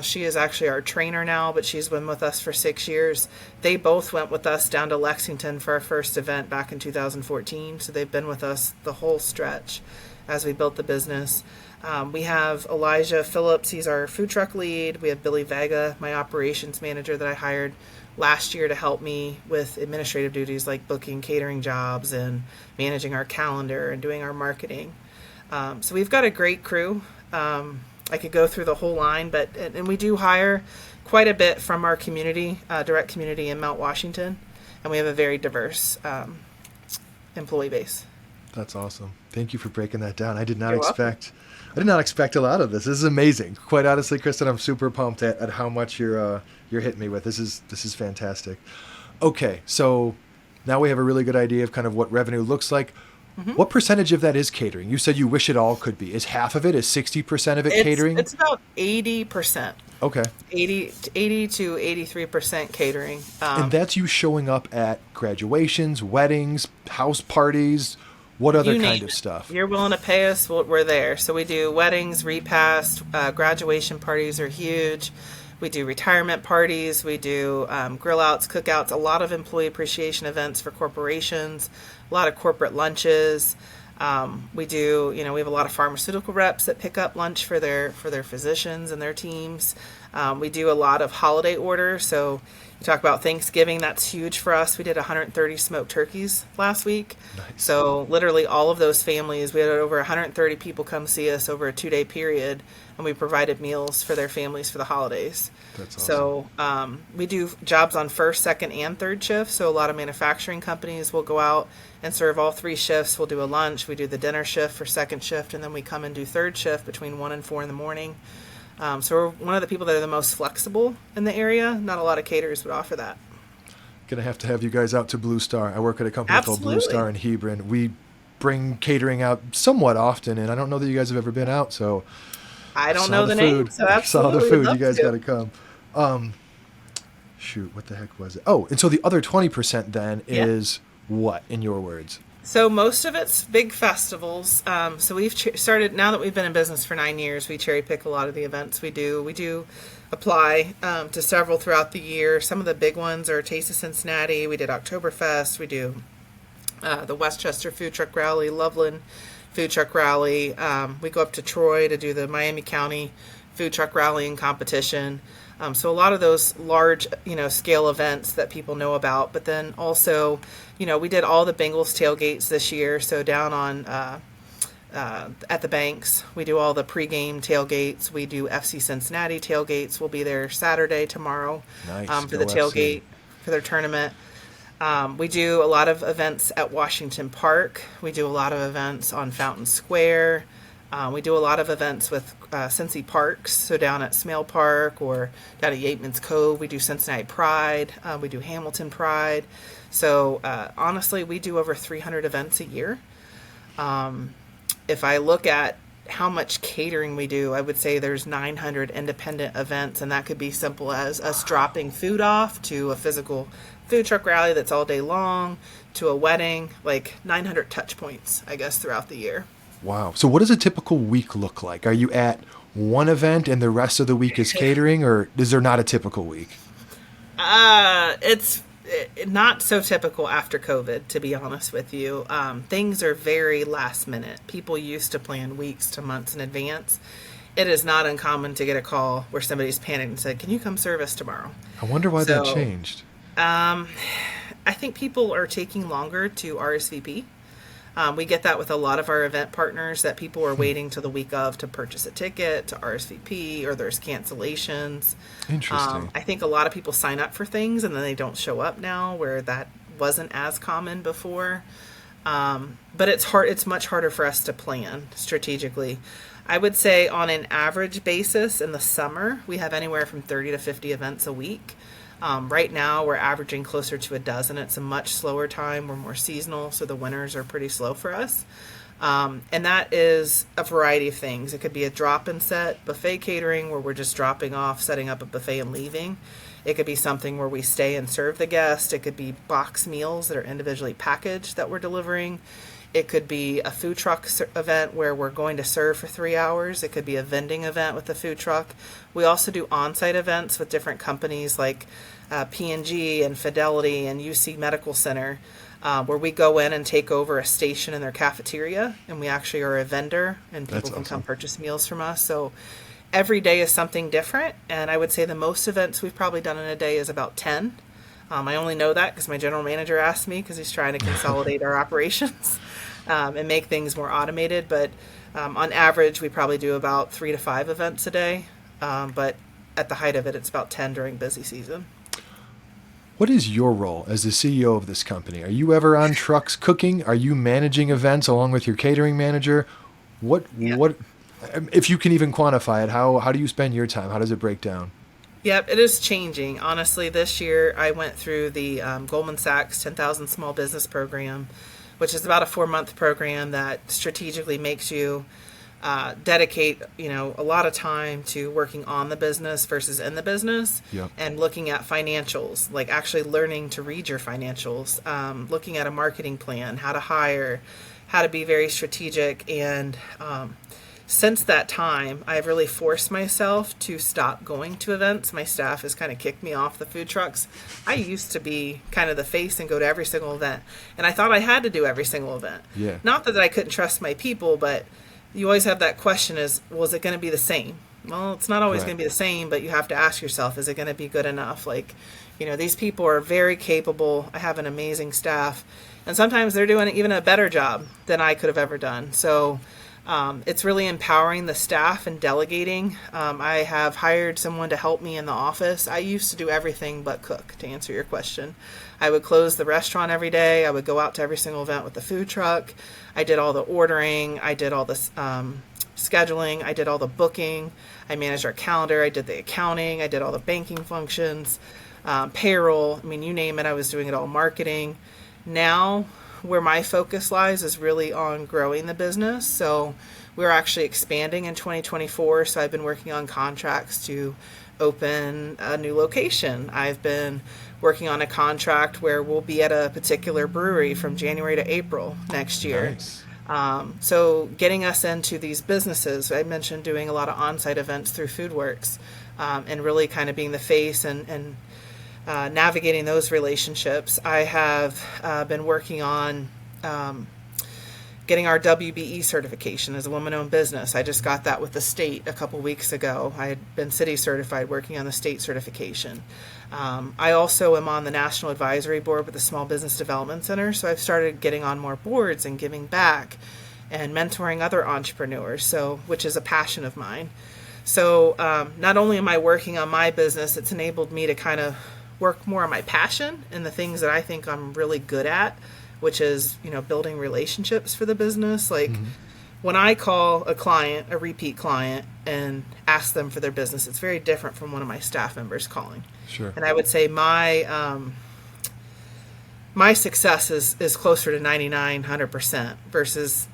S2: She is actually our trainer now, but she's been with us for 6 years. They both went with us down to Lexington for our first event back in 2014, so they've been with us the whole stretch as we built the business. We have Elijah Phillips, he's our food truck lead. We have Billy Vega, my operations manager that I hired last year to help me with administrative duties like booking catering jobs and managing our calendar and doing our marketing. So we've got a great crew. I could go through the whole line, and we do hire quite a bit from our community, direct community in Mount Washington, and we have a very diverse employee base.
S1: That's awesome. Thank you for breaking that down. I did not expect a lot of this. This is amazing. Quite honestly, Kristen, I'm super pumped at how much you're hitting me with. This is fantastic. Okay, so now we have a really good idea of kind of what revenue looks like. Mm-hmm. What percentage of that is catering? You said you wish it all could be. Is half of it? Is 60% of it catering?
S2: It's about 80%.
S1: Okay.
S2: 80 to 83% catering.
S1: And that's you showing up at graduations, weddings, house parties. What other kind of stuff?
S2: You're willing to pay us, we're there. So we do weddings, repast, graduation parties are huge. We do retirement parties. We do grill outs, cookouts, a lot of employee appreciation events for corporations, a lot of corporate lunches. We do, we have a lot of pharmaceutical reps that pick up lunch for their physicians and their teams. We do a lot of holiday orders. So you talk about Thanksgiving, that's huge for us. We did 130 smoked turkeys last week. Nice. So literally all of those families, we had over 130 people come see us over a 2-day period, and we provided meals for their families for the holidays.
S1: That's awesome.
S2: So we do jobs on first, second, and third shift. So a lot of manufacturing companies will go out and serve all 3 shifts. We'll do a lunch, we do the dinner shift for second shift, and then we come and do third shift between 1 and 4 in the morning. So we're one of the people that are the most flexible in the area. Not a lot of caterers would offer that.
S1: Gonna have to have you guys out to Blue Star. I work at a company called Blue Star in Hebron. We bring catering out somewhat often, and I don't know that you guys have ever been out, so
S2: I don't know the name. So
S1: I saw the food. You guys got to come. Shoot, what the heck was it? Oh, and so the other 20% then is what, in your words?
S2: So most of it's big festivals. So we've started, now that we've been in business for 9 years, we cherry pick a lot of the events we do. We do apply to several throughout the year. Some of the big ones are Taste of Cincinnati. We did Oktoberfest. We do the Westchester Food Truck Rally, Loveland Food Truck Rally. We go up to Troy to do the Miami County Food Truck Rally and competition. So a lot of those large, scale events that people know about. But then also, we did all the Bengals tailgates this year. So down on at the banks, we do all the pregame tailgates. We do FC Cincinnati tailgates. We'll be there Saturday, tomorrow, for the tailgate for their tournament. We do a lot of events at Washington Park. We do a lot of events on Fountain Square. We do a lot of events with Cincy Parks, so down at Smale Park or down at Yateman's Cove. We do Cincinnati Pride. We do Hamilton Pride. So honestly, we do over 300 events a year. If I look at how much catering we do, I would say there's 900 independent events, and that could be simple as us dropping food off to a physical food truck rally that's all day long to a wedding, like 900 touch points, I guess, throughout the year.
S1: Wow. So what does a typical week look like? Are you at one event and the rest of the week is catering, or is there not a typical week?
S2: It's not so typical after COVID, to be honest with you. Things are very last minute. People used to plan weeks to months in advance. It is not uncommon to get a call where somebody's panicked and said, "Can you come serve us tomorrow?"
S1: I wonder why that changed.
S2: I think people are taking longer to RSVP. We get that with a lot of our event partners, that people are waiting till the week of to purchase a ticket, to RSVP, or there's cancellations.
S1: Interesting.
S2: I think a lot of people sign up for things and then they don't show up now, where that wasn't as common before. But it's hard. It's much harder for us to plan strategically. I would say on an average basis in the summer, we have anywhere from 30 to 50 events a week. Right now, we're averaging closer to a dozen. It's a much slower time. We're more seasonal, so the winters are pretty slow for us. And that is a variety of things. It could be a drop-in set buffet catering, where we're just dropping off, setting up a buffet and leaving. It could be something where we stay and serve the guest. It could be box meals that are individually packaged that we're delivering. It could be a food truck event where we're going to serve for 3 hours. It could be a vending event with the food truck. We also do on-site events with different companies like P&G and Fidelity and UC Medical Center, where we go in and take over a station in their cafeteria, and we actually are a vendor, and people can come purchase meals from us. So every day is something different, and I would say the most events we've probably done in a day is about 10. I only know that because my general manager asked me, because he's trying to consolidate our operations and make things more automated. But on average, we probably do about 3 to 5 events a day. But at the height of it, it's about 10 during busy season.
S1: What is your role as the CEO of this company? Are you ever on trucks cooking? Are you managing events along with your catering manager? What, if you can even quantify it, how do you spend your time? How does it break down?
S2: Yep, it is changing. Honestly, this year I went through the Goldman Sachs 10,000 Small Business Program, which is about a 4-month program that strategically makes you dedicate, a lot of time to working on the business versus in the business.
S1: Yep.
S2: And looking at financials, like actually learning to read your financials, looking at a marketing plan, how to hire, how to be very strategic. And since that time, I've really forced myself to stop going to events. My staff has kind of kicked me off the food trucks. I used to be kind of the face and go to every single event. And I thought I had to do every single event.
S1: Yeah.
S2: Not that I couldn't trust my people, but you always have that question is, well, is it going to be the same? Well, it's not always going to be the same, but you have to ask yourself, is it going to be good enough? Like, these people are very capable. I have an amazing staff. And sometimes they're doing even a better job than I could have ever done. So it's really empowering the staff and delegating. I have hired someone to help me in the office. I used to do everything but cook, to answer your question. I would close the restaurant every day. I would go out to every single event with the food truck. I did all the ordering. I did all the scheduling. I did all the booking. I managed our calendar. I did the accounting. I did all the banking functions, payroll. I mean, you name it, I was doing it all. Marketing. Now, where my focus lies is really on growing the business. So we're actually expanding in 2024. So I've been working on contracts to open a new location. I've been working on a contract where we'll be at a particular brewery from January to April next year.
S1: Nice.
S2: So getting us into these businesses, I mentioned doing a lot of on-site events through FoodWorks, and really kind of being the face and navigating those relationships. I have been working on getting our WBE certification as a woman-owned business. I just got that with the state a couple weeks ago. I had been city certified, working on the state certification. I also am on the National Advisory Board with the Small Business Development Center, so I've started getting on more boards and giving back and mentoring other entrepreneurs, which is a passion of mine. So not only am I working on my business, it's enabled me to kind of work more on my passion and the things that I think I'm really good at, which is, building relationships for the business. Like when I call a client, a repeat client, and ask them for their business, it's very different from one of my staff members calling.
S1: Sure.
S2: And I would say my success is closer to 99-100% versus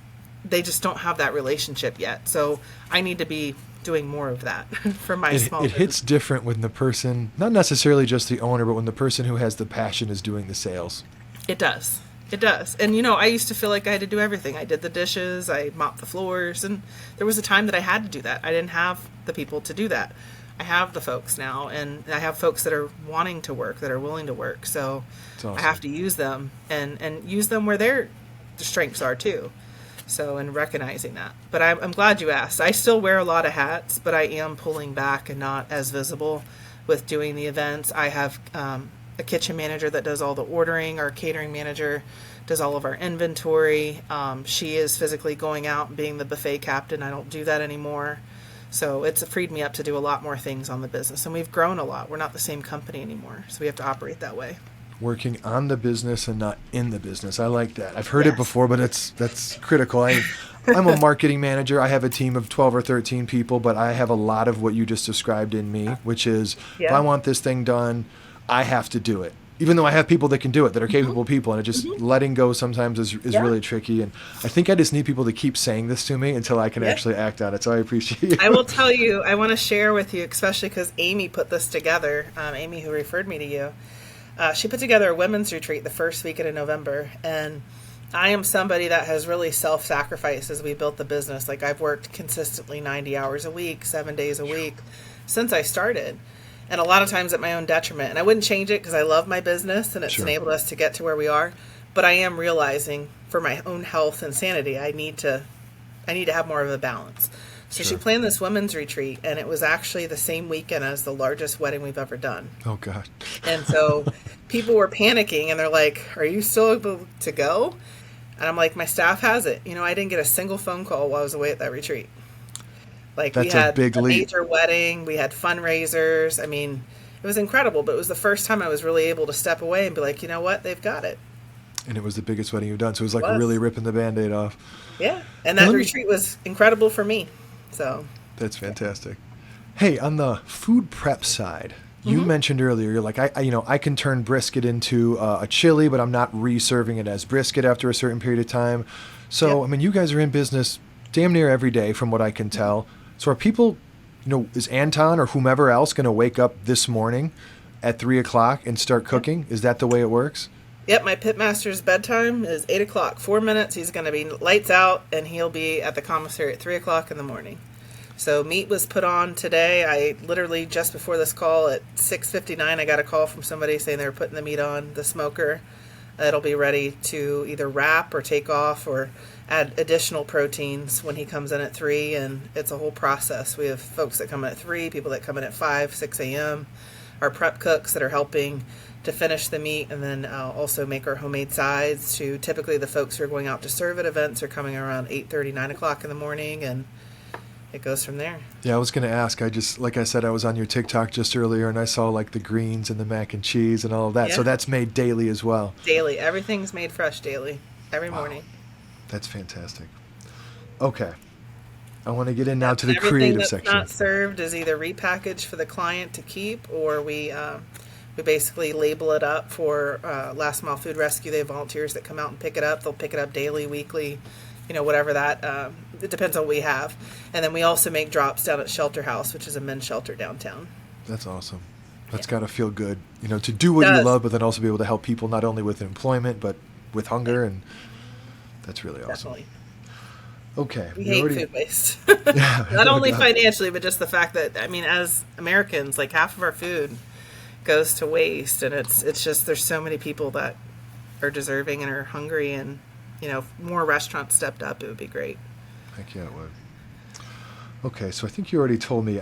S2: they just don't have that relationship yet. So I need to be doing more of that for my small business.
S1: It hits different when the person, not necessarily just the owner, but when the person who has the passion is doing the sales.
S2: It does. It does. And, I used to feel like I had to do everything. I did the dishes, I mopped the floors, and there was a time that I had to do that. I didn't have the people to do that. I have the folks now, and I have folks that are wanting to work, that are willing to work. So
S1: awesome.
S2: I have to use them and use them where their strengths are too. So, and recognizing that. But I'm glad you asked. I still wear a lot of hats, but I am pulling back and not as visible with doing the events. I have a kitchen manager that does all the ordering. Our catering manager does all of our inventory. She is physically going out and being the buffet captain. I don't do that anymore. So it's freed me up to do a lot more things on the business. And we've grown a lot. We're not the same company anymore. So we have to operate that way.
S1: Working on the business and not in the business. I like that. I've heard it before, but that's critical. I'm a marketing manager. I have a team of 12 or 13 people, but I have a lot of what you just described in me, which is if I want this thing done, I have to do it. Even though I have people that can do it, that are capable people, and it just letting go sometimes is really tricky. And I think I just need people to keep saying this to me until I can actually act on it. So I appreciate it.
S2: I will tell you, I want to share with you, especially because Amy put this together, Amy who referred me to you. She put together a women's retreat the first weekend in November, and I am somebody that has really self-sacrificed as we built the business. Like, I've worked consistently 90 hours a week, 7 days a week since I started, and a lot of times at my own detriment. And I wouldn't change it because I love my business and it's enabled us to get to where we are. But I am realizing for my own health and sanity, I need to have more of a balance. So she planned this women's retreat, and it was actually the same weekend as the largest wedding we've ever done.
S1: Oh, God.
S2: And so people were panicking, and they're like, are you still able to go? And I'm like, my staff has it. I didn't get a single phone call while I was away at that retreat. Like,
S1: that's
S2: we had
S1: a big leap.
S2: Major wedding, we had fundraisers. I mean, it was incredible, but it was the first time I was really able to step away and be like, you know what, they've got it.
S1: And it was the biggest wedding you've done, so it was like really ripping the Band-Aid off.
S2: Yeah, and that retreat was incredible for me. So
S1: that's fantastic. Hey, on the food prep side, you mentioned earlier, you're like, I can turn brisket into a chili, but I'm not reserving it as brisket after a certain period of time. So, I mean, you guys are in business damn near every day from what I can tell. So are people, is Anton or whomever else going to wake up this morning at 3 o'clock and start cooking? Is that the way it works?
S2: Yep, my pitmaster's bedtime is 8 o'clock. 4 minutes, he's going to be lights out, and he'll be at the commissary at 3 o'clock in the morning. So meat was put on today. I literally, just before this call at 6:59, I got a call from somebody saying they were putting the meat on the smoker. It'll be ready to either wrap or take off or add additional proteins when he comes in at 3, and it's a whole process. We have folks that come in at 3, people that come in at 5, 6 a.m., our prep cooks that are helping to finish the meat, and then also make our homemade sides. To typically the folks who are going out to serve at events are coming around 8:30, 9 o'clock in the morning, and it goes from there.
S1: Yeah, I was going to ask. Like I said, I was on your TikTok just earlier, and I saw like the greens and the mac and cheese and all of that. Yeah. So that's made daily as well.
S2: Daily. Everything's made fresh daily, every morning.
S1: That's fantastic. Okay. I want to get in now to the creative section.
S2: Everything that's not served is either repackaged for the client to keep, or we basically label it up for Last Mile Food Rescue. They have volunteers that come out and pick it up. They'll pick it up daily, weekly, whatever that. It depends on what we have. And then we also make drops down at Shelter House, which is a men's shelter downtown.
S1: That's awesome. That's got to feel good, to do what you love, but then also be able to help people not only with employment, but with hunger. And that's really awesome.
S2: Definitely.
S1: Okay.
S2: We hate food waste.
S1: Yeah,
S2: not only financially, but just the fact that, as Americans, like half of our food goes to waste, and it's just, there's so many people that are deserving and are hungry, and more restaurants stepped up, it would be great.
S1: Heck yeah, it would. Okay, so I think you already told me.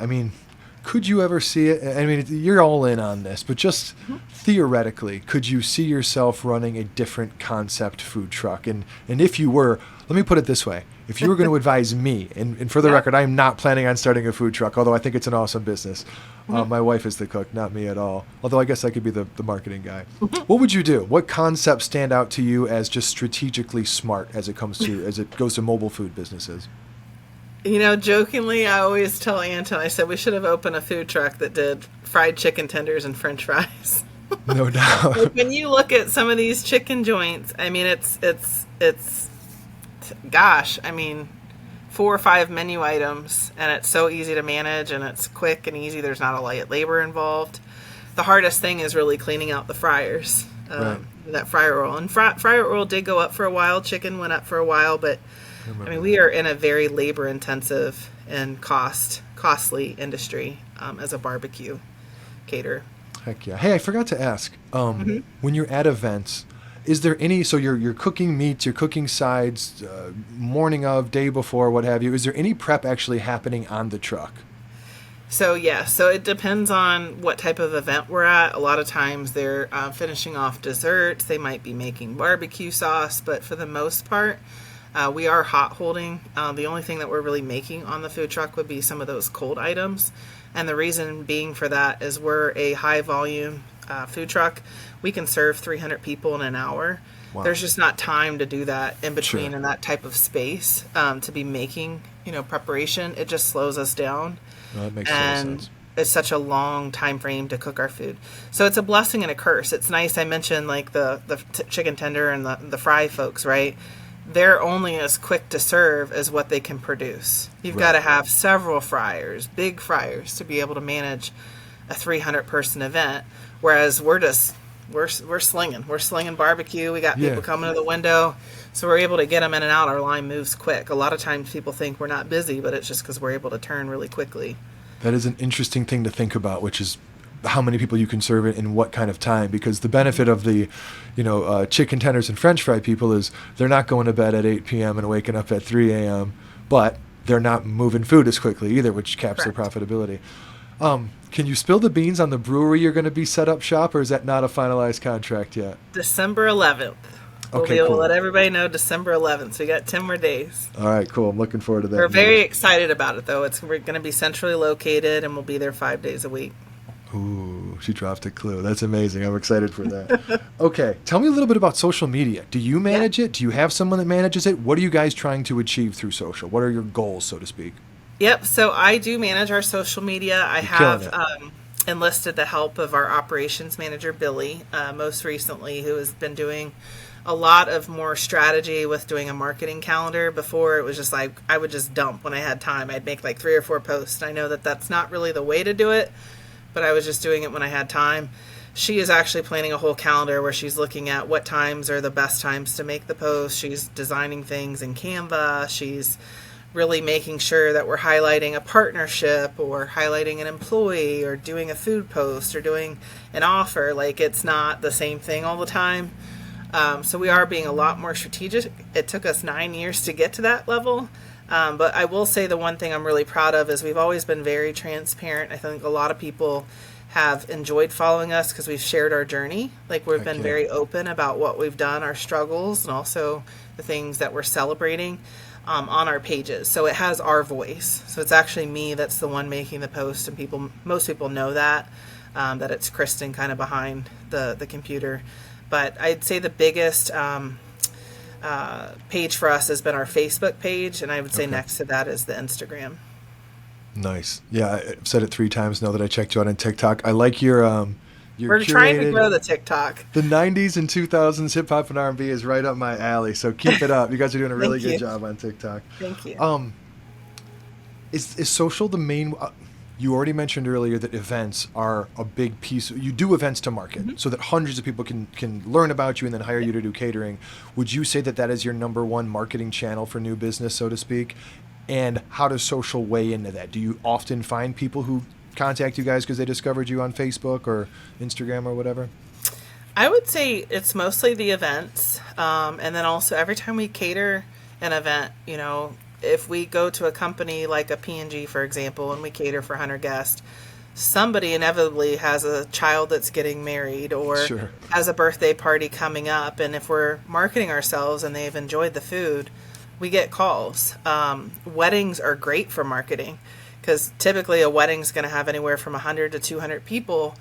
S1: Could you ever see it? You're all in on this, but just theoretically, could you see yourself running a different concept food truck? And if you were, let me put it this way. If you were going to advise me, and for the record, I am not planning on starting a food truck, although I think it's an awesome business. My wife is the cook, not me at all. Although I guess I could be the marketing guy. What would you do? What concepts stand out to you as just strategically smart as it goes to mobile food businesses?
S2: Jokingly, I always tell Anton, I said we should have opened a food truck that did fried chicken tenders and French fries.
S1: No doubt.
S2: Like, when you look at some of these chicken joints, it's gosh, 4 or 5 menu items, and it's so easy to manage, and it's quick and easy. There's not a lot of labor involved. The hardest thing is really cleaning out the fryers, that fryer oil. And fryer oil did go up for a while. Chicken went up for a while, but we are in a very labor-intensive and costly industry as a barbecue caterer.
S1: Heck yeah. Hey, I forgot to ask, when you're at events, is there any, so you're cooking meats, you're cooking sides, morning of, day before, what have you, is there any prep actually happening on the truck?
S2: So yeah, so it depends on what type of event we're at. A lot of times they're finishing off desserts. They might be making barbecue sauce, but for the most part, we are hot holding. The only thing that we're really making on the food truck would be some of those cold items. And the reason being for that is we're a high volume food truck. We can serve 300 people in an hour.
S1: Wow.
S2: There's just not time to do that in between
S1: Sure.
S2: in that type of space to be making, preparation. It just slows us down.
S1: No, that makes total
S2: And
S1: sense.
S2: it's such a long time frame to cook our food. So it's a blessing and a curse. It's nice. I mentioned like the chicken tender and the fry folks, right? They're only as quick to serve as what they can produce. You've got to have several fryers, big fryers, to be able to manage a 300 person event. Whereas we're slinging. We're slinging barbecue. We got people coming to the window. So we're able to get them in and out. Our line moves quick. A lot of times people think we're not busy, but it's just because we're able to turn really quickly.
S1: That is an interesting thing to think about, which is how many people you can serve it in what kind of time. Because the benefit of the, chicken tenders and French fry people is they're not going to bed at 8 p.m. and waking up at 3 a.m., but they're not moving food as quickly either, which caps their profitability. Can you spill the beans on the brewery you're going to be set up shop, or is that not a finalized contract yet?
S2: December 11th. We'll be able to let everybody know December 11th. So we got 10 more days.
S1: All right, cool. I'm looking forward to that.
S2: We're very excited about it, though. We're going to be centrally located, and we'll be there 5 days a week.
S1: Ooh, she dropped a clue. That's amazing. I'm excited for that. Okay, tell me a little bit about social media. Do you manage it? Do you have someone that manages it? What are you guys trying to achieve through social? What are your goals, so to speak?
S2: Yep, so I do manage our social media. I have enlisted the help of our operations manager, Billy, most recently, who has been doing a lot of more strategy with doing a marketing calendar. Before, it was just like I would just dump when I had time. I'd make like 3 or 4 posts. I know that that's not really the way to do it, but I was just doing it when I had time. She is actually planning a whole calendar where she's looking at what times are the best times to make the post. She's designing things in Canva. She's really making sure that we're highlighting a partnership or highlighting an employee or doing a food post or doing an offer. Like, it's not the same thing all the time. So we are being a lot more strategic. It took us 9 years to get to that level. But I will say the one thing I'm really proud of is we've always been very transparent. I think a lot of people have enjoyed following us because we've shared our journey. Like, we've been very open about what we've done, our struggles, and also the things that we're celebrating on our pages. So it has our voice. So it's actually me that's the one making the post, and most people know that it's Kristen kind of behind the computer. But I'd say the biggest page for us has been our Facebook page, and I would say next to that is the Instagram.
S1: Nice. Yeah, I've said it 3 times now that I checked you out on TikTok. I like your
S2: We're trying to grow the TikTok.
S1: The 90s and 2000s hip hop and R&B is right up my alley, so keep it up. You guys are doing a really good job on TikTok.
S2: Thank you.
S1: Is social the main? You already mentioned earlier that events are a big piece. You do events to market so that hundreds of people can learn about you and then hire you to do catering. Would you say that is your number one marketing channel for new business, so to speak? And how does social weigh into that? Do you often find people who contact you guys because they discovered you on Facebook or Instagram or whatever?
S2: I would say it's mostly the events. And then also every time we cater an event, if we go to a company like a P&G, for example, and we cater for 100 guests, somebody inevitably has a child that's getting married or has a birthday party coming up. And if we're marketing ourselves and they've enjoyed the food, we get calls. Weddings are great for marketing because typically a wedding's going to have anywhere from 100 to 200 people.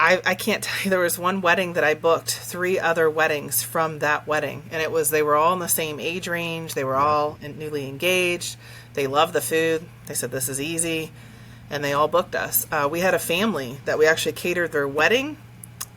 S2: I can't tell you, there was one wedding that I booked 3 other weddings from that wedding. And they were all in the same age range. They were all newly engaged. They loved the food. They said, this is easy. And they all booked us. We had a family that we actually catered their wedding,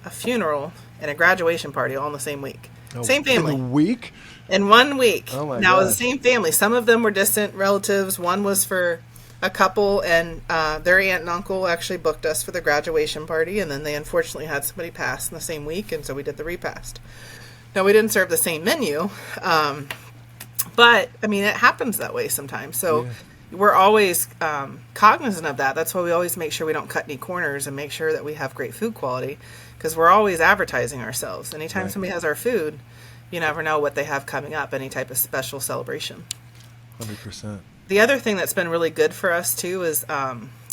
S2: a funeral, and a graduation party all in the same week. Same family.
S1: In a week?
S2: In 1 week.
S1: Oh my
S2: now, it was
S1: gosh.
S2: the same family. Some of them were distant relatives. One was for a couple, and their aunt and uncle actually booked us for the graduation party, and then they unfortunately had somebody pass in the same week, and so we did the repast. Now, we didn't serve the same menu, but, it happens that way sometimes. So we're always cognizant of that. That's why we always make sure we don't cut any corners and make sure that we have great food quality, because we're always advertising ourselves. Anytime somebody has our food, you never know what they have coming up, any type of special celebration.
S1: 100%.
S2: The other thing that's been really good for us too is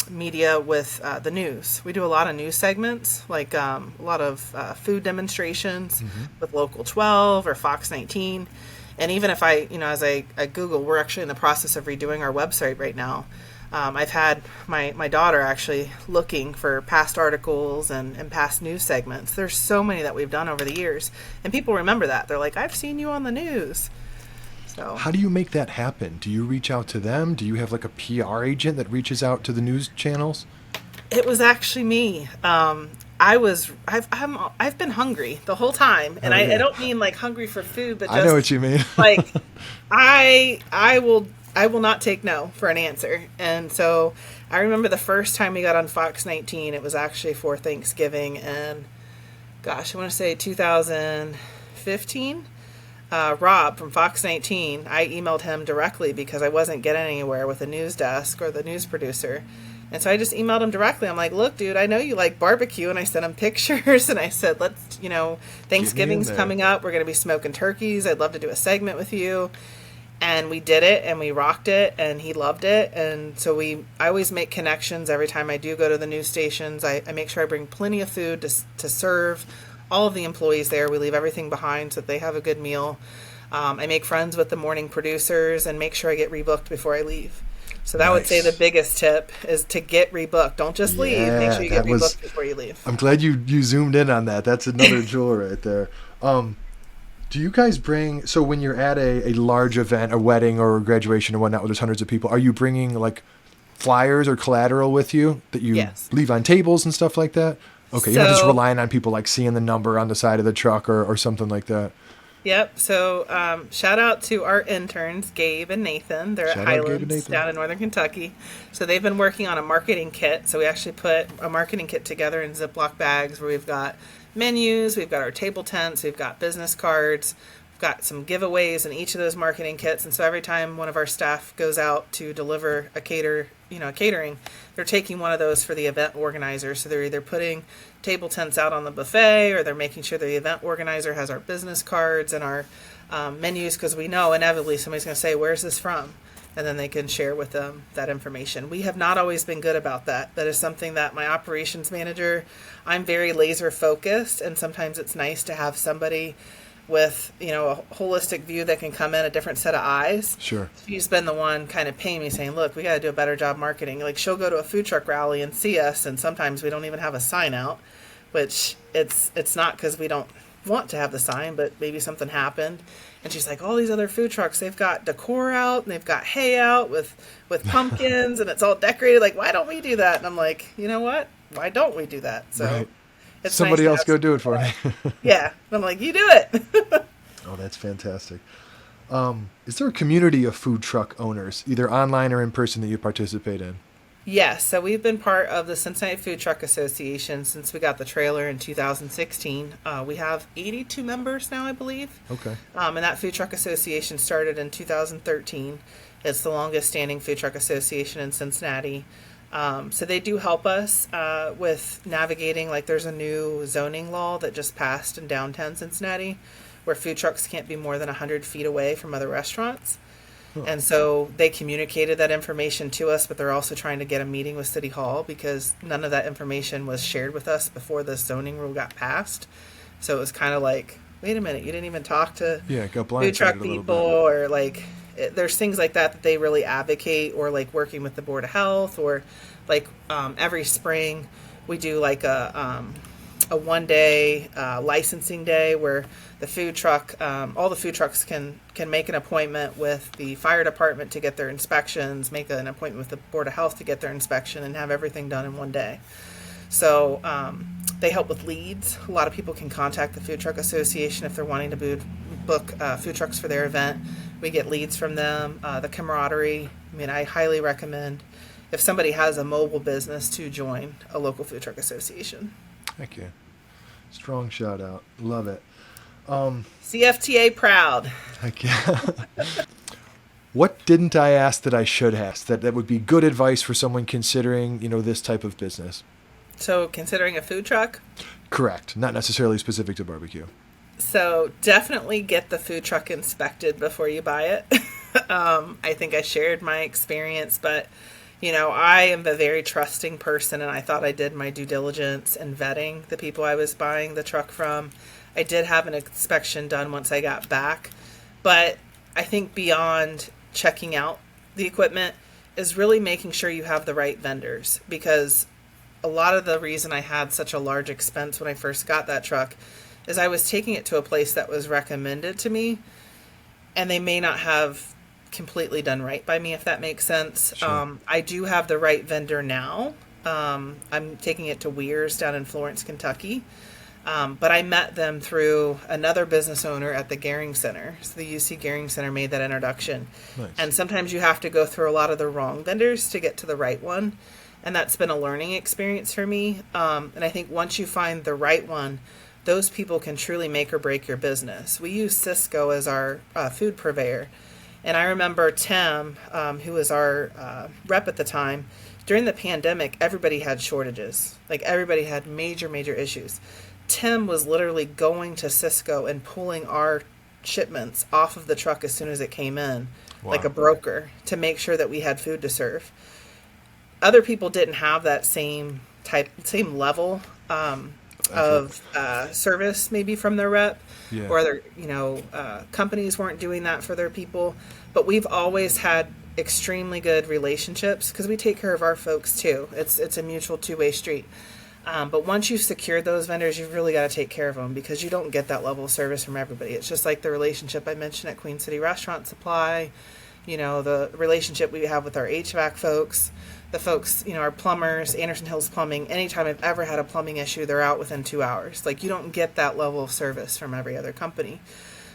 S2: media with the news. We do a lot of news segments, like a lot of food demonstrations with Local 12 or Fox 19. And even if as I Google, we're actually in the process of redoing our website right now. I've had my daughter actually looking for past articles and past news segments. There's so many that we've done over the years. And people remember that. They're like, I've seen you on the news. So
S1: how do you make that happen? Do you reach out to them? Do you have like a PR agent that reaches out to the news channels?
S2: It was actually me. I've been hungry the whole time, and I don't mean like hungry for food, but just,
S1: I know what you mean.
S2: like I will not take no for an answer. And so I remember the first time we got on Fox 19, it was actually for Thanksgiving, and gosh, I want to say 2015. Rob from Fox 19, I emailed him directly because I wasn't getting anywhere with the news desk or the news producer. And so I just emailed him directly. I'm like, look, dude, I know you like barbecue. And I sent him pictures and I said, Thanksgiving's coming up. We're going to be smoking turkeys. I'd love to do a segment with you. And we did it and we rocked it and he loved it. And so I always make connections every time I do go to the news stations. I make sure I bring plenty of food to serve all of the employees there. We leave everything behind so that they have a good meal. I make friends with the morning producers and make sure I get rebooked before I leave. So that would say the biggest tip is to get rebooked. Don't just leave. Make sure you get rebooked before you leave.
S1: I'm glad you zoomed in on that. That's another jewel right there. Do you guys bring, so when you're at a large event, a wedding or a graduation or whatnot where there's hundreds of people, are you bringing like flyers or collateral with you that you leave on tables and stuff like that? Okay, you're not just relying on people like seeing the number on the side of the truck or something like that.
S2: Yep. So shout out to our interns, Gabe and Nathan. They're at Highlands down in Northern Kentucky. So they've been working on a marketing kit. So we actually put a marketing kit together in Ziploc bags where we've got menus, we've got our table tents, we've got business cards, we've got some giveaways in each of those marketing kits. And so every time one of our staff goes out to deliver a catering, they're taking one of those for the event organizer. So they're either putting table tents out on the buffet or they're making sure the event organizer has our business cards and our menus, because we know inevitably somebody's going to say, where's this from? And then they can share with them that information. We have not always been good about that. That is something that my operations manager, I'm very laser focused, and sometimes it's nice to have somebody with, a holistic view that can come in a different set of eyes.
S1: Sure.
S2: She's been the one kind of paying me saying, look, we got to do a better job marketing. Like she'll go to a food truck rally and see us, and sometimes we don't even have a sign out, which it's not because we don't want to have the sign, but maybe something happened. And she's like, all these other food trucks, they've got decor out and they've got hay out with pumpkins and it's all decorated. Like, why don't we do that? And I'm like, you know what? Why don't we do that? So
S1: right.
S2: It's
S1: somebody
S2: nice
S1: else go do it for me.
S2: Yeah. I'm like, you do it.
S1: Oh, that's fantastic. Is there a community of food truck owners, either online or in person, that you participate in?
S2: Yes. So we've been part of the Cincinnati Food Truck Association since we got the trailer in 2016. We have 82 members now, I believe.
S1: Okay.
S2: And that Food Truck Association started in 2013. It's the longest standing food truck association in Cincinnati. So they do help us with navigating, like there's a new zoning law that just passed in downtown Cincinnati where food trucks can't be more than 100 feet away from other restaurants. Huh. And so they communicated that information to us, but they're also trying to get a meeting with City Hall because none of that information was shared with us before the zoning rule got passed. So it was kind of like, wait a minute, you didn't even talk to food truck people, or like there's things like that they really advocate, or like working with the Board of Health, or like every spring we do like a 1-day licensing day where the food truck, all the food trucks can make an appointment with the fire department to get their inspections, make an appointment with the Board of Health to get their inspection, and have everything done in one day. So they help with leads. A lot of people can contact the Food Truck Association if they're wanting to book food trucks for their event. We get leads from them. The camaraderie. I mean, I highly recommend if somebody has a mobile business to join a local food truck association.
S1: Thank you. Strong shout out. Love it.
S2: CFTA proud.
S1: Heck yeah. What didn't I ask that I should ask that would be good advice for someone considering, this type of business?
S2: So considering a food truck?
S1: Correct. Not necessarily specific to barbecue.
S2: So definitely get the food truck inspected before you buy it. I think I shared my experience, but I am a very trusting person, and I thought I did my due diligence in vetting the people I was buying the truck from. I did have an inspection done once I got back, but I think beyond checking out the equipment is really making sure you have the right vendors, because a lot of the reason I had such a large expense when I first got that truck is I was taking it to a place that was recommended to me, and they may not have completely done right by me, if that makes sense.
S1: Sure.
S2: I do have the right vendor now. I'm taking it to Weir's down in Florence, Kentucky. But I met them through another business owner at the Gehring Center. So the UC Gehring Center made that introduction.
S1: Nice.
S2: And sometimes you have to go through a lot of the wrong vendors to get to the right one. And that's been a learning experience for me. And I think once you find the right one, those people can truly make or break your business. We use Cisco as our food purveyor. And I remember Tim, who was our rep at the time, during the pandemic, everybody had shortages. Like, everybody had major, major issues. Tim was literally going to Cisco and pulling our shipments off of the truck as soon as it came in,
S1: Wow.
S2: like a broker, to make sure that we had food to serve. Other people didn't have that same level of service, maybe from their rep,
S1: Yeah.
S2: or other companies weren't doing that for their people. But we've always had extremely good relationships because we take care of our folks too. It's a mutual two-way street. But once you've secured those vendors, you've really got to take care of them, because you don't get that level of service from everybody. It's just like the relationship I mentioned at Queen City Restaurant Supply, the relationship we have with our HVAC folks, the folks, our plumbers, Anderson Hills Plumbing. Anytime I've ever had a plumbing issue, they're out within 2 hours. Like, you don't get that level of service from every other company.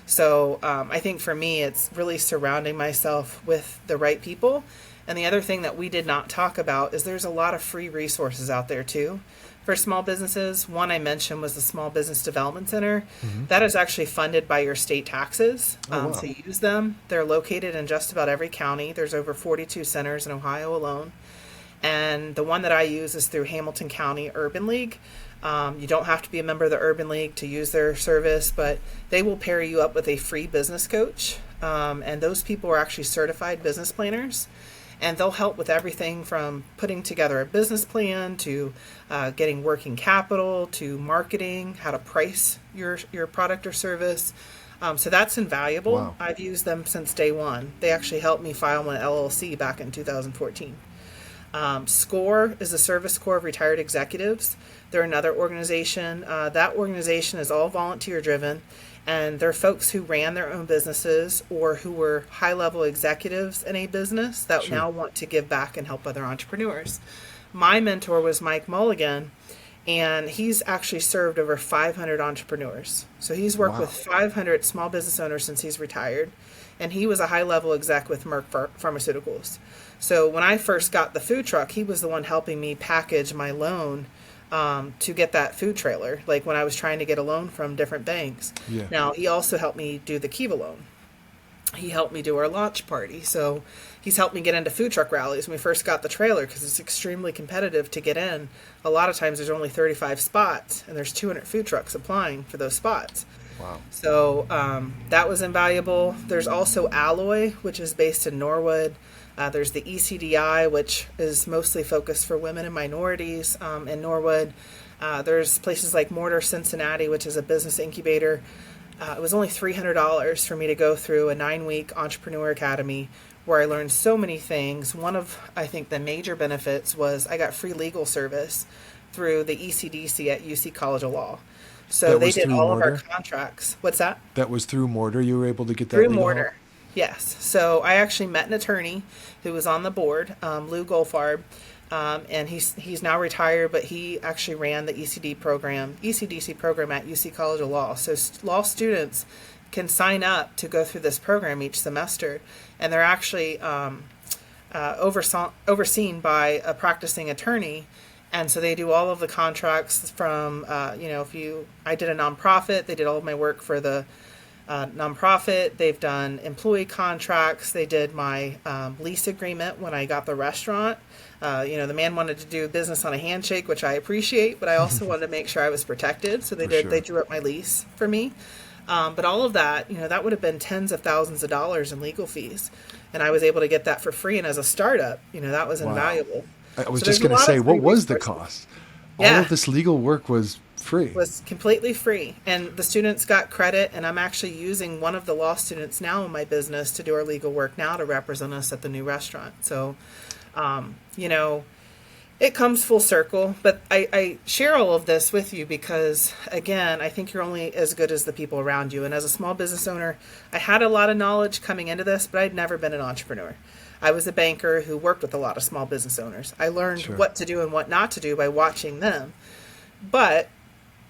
S2: So I think for me, it's really surrounding myself with the right people. And the other thing that we did not talk about is there's a lot of free resources out there too for small businesses. One I mentioned was the Small Business Development Center.
S1: Mm-hmm.
S2: That is actually funded by your state taxes.
S1: Oh, wow.
S2: So use them. They're located in just about every county. There's over 42 centers in Ohio alone. And the one that I use is through Hamilton County Urban League. You don't have to be a member of the Urban League to use their service, but they will pair you up with a free business coach. And those people are actually certified business planners. And they'll help with everything from putting together a business plan to getting working capital to marketing, how to price your product or service. So that's invaluable.
S1: Wow.
S2: I've used them since day one. They actually helped me file an LLC back in 2014. SCORE is the Service Corps of Retired Executives. They're another organization. That organization is all volunteer driven, and they're folks who ran their own businesses or who were high-level executives in a business that
S1: Sure.
S2: now want to give back and help other entrepreneurs. My mentor was Mike Mulligan, and he's actually served over 500 entrepreneurs. So he's worked
S1: Wow.
S2: with 500 small business owners since he's retired, and he was a high-level exec with Merck Pharmaceuticals. So when I first got the food truck, he was the one helping me package my loan to get that food trailer, like when I was trying to get a loan from different banks.
S1: Yeah.
S2: Now, he also helped me do the Kiva loan. He helped me do our launch party. So he's helped me get into food truck rallies when we first got the trailer, because it's extremely competitive to get in. A lot of times there's only 35 spots, and there's 200 food trucks applying for those spots.
S1: Wow.
S2: So that was invaluable. There's also Alloy, which is based in Norwood. There's the ECDI, which is mostly focused for women and minorities in Norwood. There's places like Mortar Cincinnati, which is a business incubator. It was only $300 for me to go through a 9-week entrepreneur academy where I learned so many things. One of, I think, the major benefits was I got free legal service through the ECDC at UC College of Law. So
S1: That
S2: they
S1: was
S2: did
S1: through
S2: all of our
S1: Mortar?
S2: contracts. What's that?
S1: That was through Mortar. You were able to get that
S2: Through
S1: legal
S2: Mortar.
S1: help?
S2: Yes. So I actually met an attorney who was on the board, Lou Goldfarb, and he's now retired, but he actually ran the ECDC program at UC College of Law. So law students can sign up to go through this program each semester, and they're actually overseen by a practicing attorney. And so they do all of the contracts from, I did a nonprofit, they did all of my work for the nonprofit. They've done employee contracts. They did my lease agreement when I got the restaurant. The man wanted to do business on a handshake, which I appreciate, but I also wanted to make sure I was protected. So they
S1: For
S2: did.
S1: sure.
S2: They drew up my lease for me. But all of that, that would have been tens of thousands of dollars in legal fees. And I was able to get that for free. And as a startup, that was
S1: Wow.
S2: invaluable.
S1: I was
S2: So
S1: just
S2: there's a
S1: going to
S2: lot
S1: say,
S2: of
S1: what
S2: free
S1: was the
S2: resources.
S1: cost? All
S2: Yeah.
S1: of this legal work was free.
S2: Was completely free, and the students got credit, and I'm actually using one of the law students now in my business to do our legal work now to represent us at the new restaurant. So it comes full circle, but I share all of this with you because, again, I think you're only as good as the people around you. And as a small business owner, I had a lot of knowledge coming into this, but I'd never been an entrepreneur. I was a banker who worked with a lot of small business owners. I learned
S1: Sure.
S2: what to do and what not to do by watching them. But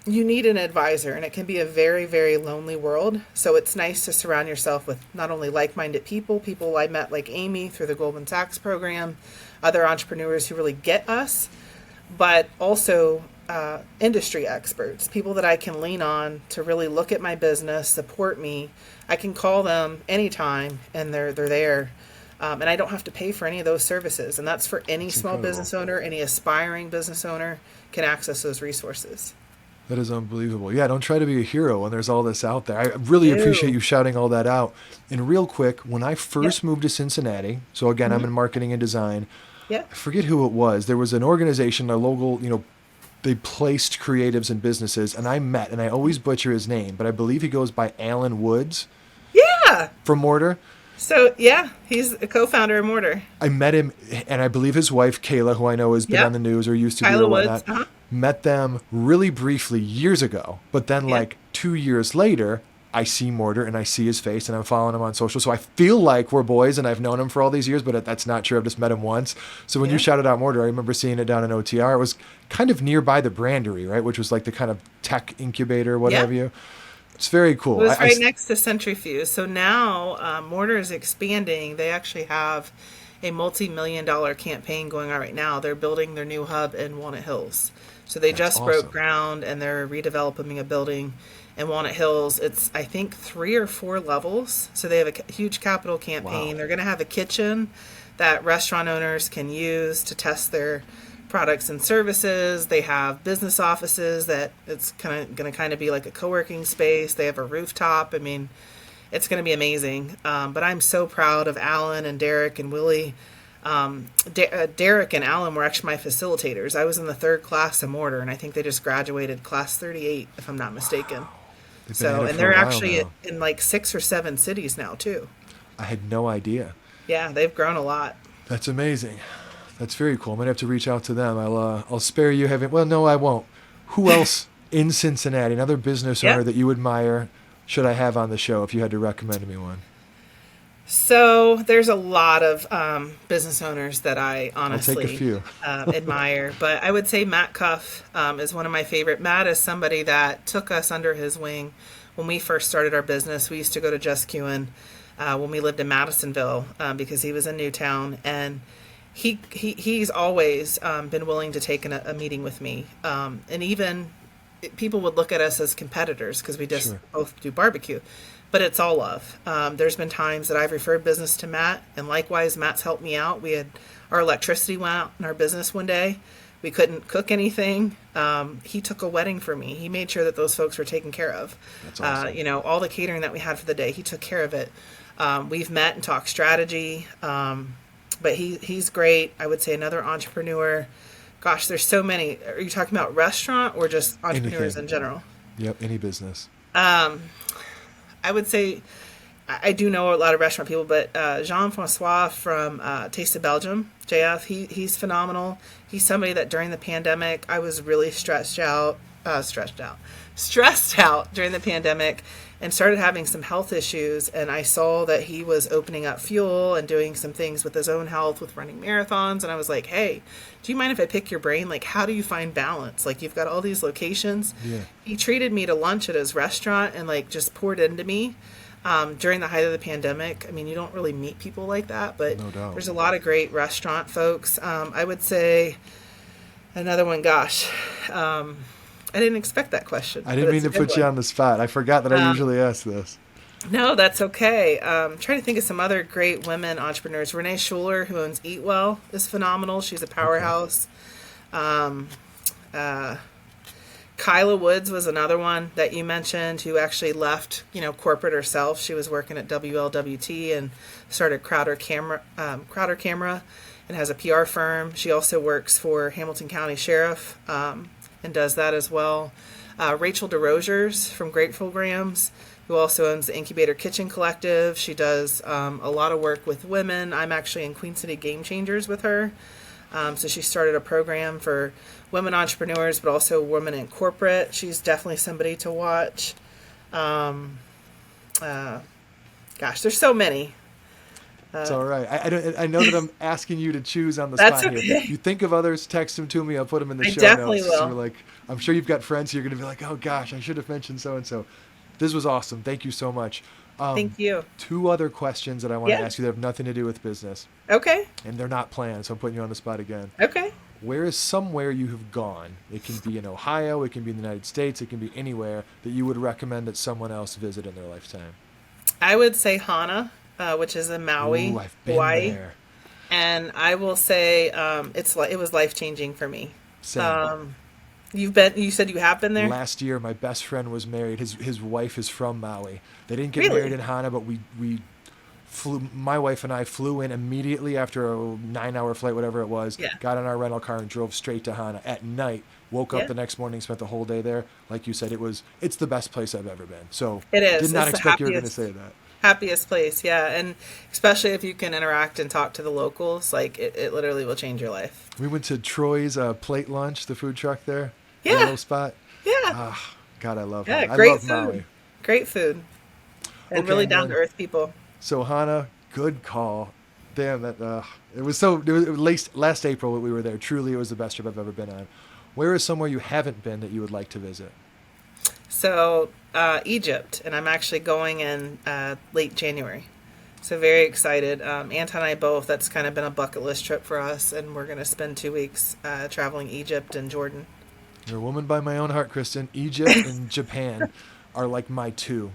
S2: you need an advisor, and it can be a very, very lonely world. So it's nice to surround yourself with not only like-minded people I met like Amy through the Goldman Sachs program, other entrepreneurs who really get us, but also industry experts, people that I can lean on to really look at my business, support me. I can call them anytime, and they're there. And I don't have to pay for any of those services. And that's for any
S1: That's
S2: small
S1: incredible.
S2: business owner, any aspiring business owner can access those resources.
S1: That is unbelievable. Yeah, don't try to be a hero when there's all this out there. I really appreciate you shouting all that out. And real quick, when I first moved to Cincinnati, so again, I'm in marketing and design.
S2: Yeah.
S1: I forget who it was. There was an organization, a local, they placed creatives and businesses, and I met, and I always butcher his name, but I believe he goes by Alan Woods
S2: Yeah.
S1: from Mortar.
S2: So, yeah, he's a co-founder of Mortar.
S1: I met him, and I believe his wife, Kayla, who I know has been
S2: Yep.
S1: on the news or used to be
S2: Kyla
S1: or
S2: Woods.
S1: whatnot, met them really briefly years ago. But then,
S2: Yeah.
S1: like 2 years later, I see Mortar and I see his face and I'm following him on social. So I feel like we're boys and I've known him for all these years, but that's not true. I've just met him once. So when you
S2: Yeah.
S1: shouted out Mortar, I remember seeing it down in OTR. It was kind of nearby the Brandery, right? Which was like the kind of tech incubator, what
S2: Yeah.
S1: have you. It's very cool.
S2: It was right next to Centrifuge. So now Mortar is expanding. They actually have a multi-million-dollar campaign going on right now. They're building their new hub in Walnut Hills. So they
S1: That's
S2: just broke
S1: awesome.
S2: ground, and they're redeveloping a building in Walnut Hills. It's, I think, 3 or 4 levels. So they have a huge capital campaign.
S1: Wow.
S2: They're going to have a kitchen that restaurant owners can use to test their products and services. They have business offices that it's going to be like a co-working space. They have a rooftop. I mean, it's going to be amazing. But I'm so proud of Alan and Derek and Willie. Derek and Alan were actually my facilitators. I was in the 3rd class of Mortar, and I think they just graduated class 38, if I'm not mistaken.
S1: They've been at
S2: So,
S1: it
S2: and
S1: for
S2: they're
S1: a while
S2: actually
S1: now.
S2: in like 6 or 7 cities now too.
S1: I had no idea.
S2: Yeah, they've grown a lot.
S1: That's amazing. That's very cool. I'm gonna have to reach out to them. I'll spare you having. Well, no, I won't. Who else in Cincinnati, another business owner
S2: Yeah.
S1: that you admire, should I have on the show if you had to recommend me one?
S2: So there's a lot of business owners that I honestly
S1: take a few.
S2: admire, but I would say Matt Cuff is one of my favorite. Matt is somebody that took us under his wing when we first started our business. We used to go to Just Qin when we lived in Madisonville because he was in Newtown, and he's always been willing to take a meeting with me, and even people would look at us as competitors because we just
S1: Sure.
S2: both do barbecue. But it's all love. There's been times that I've referred business to Matt, and likewise, Matt's helped me out. We had our electricity went out in our business one day. We couldn't cook anything. He took a wedding for me. He made sure that those folks were taken care of.
S1: That's awesome.
S2: All the catering that we had for the day, he took care of it. We've met and talked strategy, but he's great. I would say another entrepreneur. Gosh, there's so many. Are you talking about restaurant or just entrepreneurs
S1: Anything.
S2: in general?
S1: Yep, any business.
S2: I would say I do know a lot of restaurant people, but Jean-Francois from Taste of Belgium, JF, he's phenomenal. He's somebody that during the pandemic, I was really stressed out during the pandemic and started having some health issues. And I saw that he was opening up fuel and doing some things with his own health with running marathons. And I was like, hey, do you mind if I pick your brain? Like, how do you find balance? Like, you've got all these locations.
S1: Yeah.
S2: He treated me to lunch at his restaurant and like just poured into me. During the height of the pandemic. I mean, you don't really meet people like that, but
S1: No doubt.
S2: there's a lot of great restaurant folks. I would say another one, gosh, I didn't expect that question.
S1: I didn't
S2: but
S1: mean to
S2: it's a good
S1: put you
S2: one.
S1: on the spot. I forgot that I usually ask this.
S2: No, that's okay. Trying to think of some other great women entrepreneurs. Renee Schuler, who owns Eat Well, is phenomenal. She's a powerhouse. Kyla Woods was another one that you mentioned who actually left, corporate herself. She was working at WLWT and started Crowder Camera and has a PR firm. She also works for Hamilton County Sheriff and does that as well. Rachel DeRosiers from Grateful Grams, who also owns the Incubator Kitchen Collective. She does a lot of work with women. I'm actually in Queen City Game Changers with her. So she started a program for women entrepreneurs, but also women in corporate. She's definitely somebody to watch. Gosh, there's so many.
S1: It's all right. I know that I'm asking you to choose on the spot
S2: okay.
S1: here. If you think of others, text them to me. I'll put them in the show
S2: definitely
S1: notes.
S2: Will.
S1: So I'm sure you've got friends who are going to be like, oh gosh, I should have mentioned so-and-so. This was awesome. Thank you so much.
S2: Thank you.
S1: 2 other questions that I want to ask you that have nothing to do with business.
S2: Okay.
S1: And they're not planned, so I'm putting you on the spot again.
S2: Okay.
S1: Where is somewhere you have gone? It can be in Ohio, it can be in the United States, it can be anywhere that you would recommend that someone else visit in their lifetime.
S2: I would say Hana, which is in Maui,
S1: Ooh, I've been
S2: Hawaii.
S1: there.
S2: And I will say it was life-changing for me.
S1: Same.
S2: You said you have been there?
S1: Last year, my best friend was married. His wife is from Maui. They didn't get
S2: Really?
S1: married in Hana, but we flew. My wife and I flew in immediately after a 9-hour flight, whatever it was.
S2: Yeah.
S1: Got in our rental car and drove straight to Hana at night. Woke up the next morning, spent the whole day there. Like you said, it's the best place I've ever been. So
S2: It is.
S1: Did not
S2: It's the
S1: expect you were going to
S2: happiest-
S1: say that.
S2: Happiest place, yeah. And especially if you can interact and talk to the locals, like it literally will change your life.
S1: We went to Troy's Plate Lunch, the food truck there.
S2: Yeah.
S1: That little spot.
S2: Yeah.
S1: God, I love
S2: Yeah,
S1: Hana. I
S2: great
S1: love
S2: food.
S1: Maui.
S2: Great food. And
S1: Okay,
S2: really
S1: man.
S2: down-to-earth people.
S1: So Hana, good call. Damn, it was last April that we were there. Truly, it was the best trip I've ever been on. Where is somewhere you haven't been that you would like to visit?
S2: So Egypt, and I'm actually going in late January. So very excited. Anton and I both, that's kind of been a bucket list trip for us, and we're going to spend 2 weeks traveling Egypt and Jordan.
S1: You're a woman by my own heart, Kristen. Egypt and Japan are like my 2.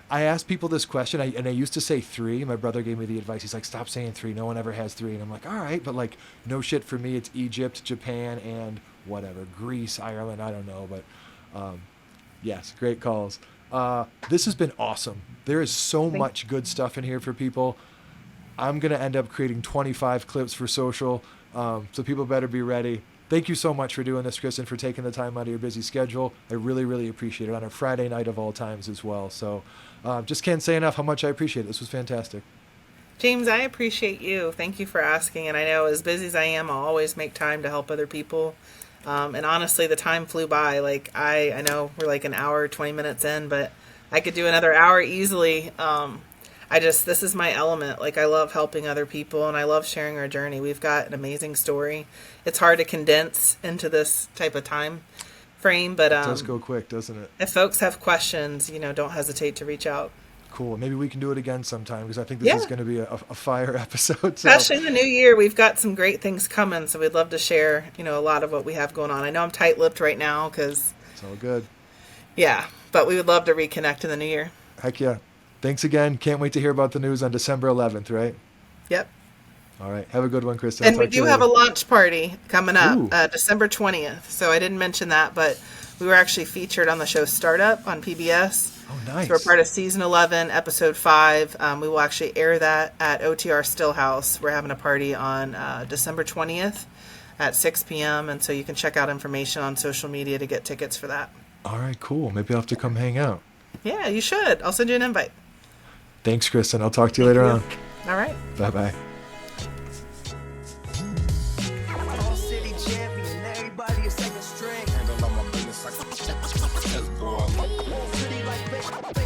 S1: I ask people this question, and I used to say 3. My brother gave me the advice. He's like, stop saying 3. No one ever has 3. And I'm like, all right, but like, no shit for me. It's Egypt, Japan, and whatever. Greece, Ireland, I don't know. But yes, great calls. This has been awesome. There is so much good stuff in here for people. I'm going to end up creating 25 clips for social, so people better be ready. Thank you so much for doing this, Kristen, for taking the time out of your busy schedule. I really, really appreciate it on a Friday night of all times as well. So just can't say enough how much I appreciate it. This was fantastic.
S2: James, I appreciate you. Thank you for asking. And I know as busy as I am, I'll always make time to help other people. And honestly, the time flew by. Like I know we're like an hour, 20 minutes in, but I could do another hour easily. This is my element. Like I love helping other people and I love sharing our journey. We've got an amazing story. It's hard to condense into this type of time frame, but
S1: It does go quick, doesn't it?
S2: if folks have questions, don't hesitate to reach out.
S1: Cool. Maybe we can do it again sometime because I think this is going to be a fire episode. So.
S2: Especially in the new year, we've got some great things coming, so we'd love to share, a lot of what we have going on. I know I'm tight-lipped right now because,
S1: It's all good.
S2: yeah, but we would love to reconnect in the new year.
S1: Heck yeah. Thanks again. Can't wait to hear about the news on December 11th, right?
S2: Yep.
S1: All right. Have a good one, Kristen.
S2: And
S1: I'll
S2: we
S1: talk to you
S2: do have a
S1: later.
S2: launch party coming
S1: Ooh.
S2: up, December 20th. So I didn't mention that, but we were actually featured on the show Startup on PBS.
S1: Oh, nice.
S2: So we're part of season 11, episode 5. We will actually air that at OTR Stillhouse. We're having a party on December 20th at 6 p.m. And so you can check out information on social media to get tickets for that.
S1: All right, cool. Maybe I'll have to come hang out.
S2: Yeah, you should. I'll send you an invite.
S1: Thanks, Kristen. I'll talk to you later on.
S2: All right.
S1: Bye-bye.
S3: All city champion, everybody is second string. Handle all my business like boy. City like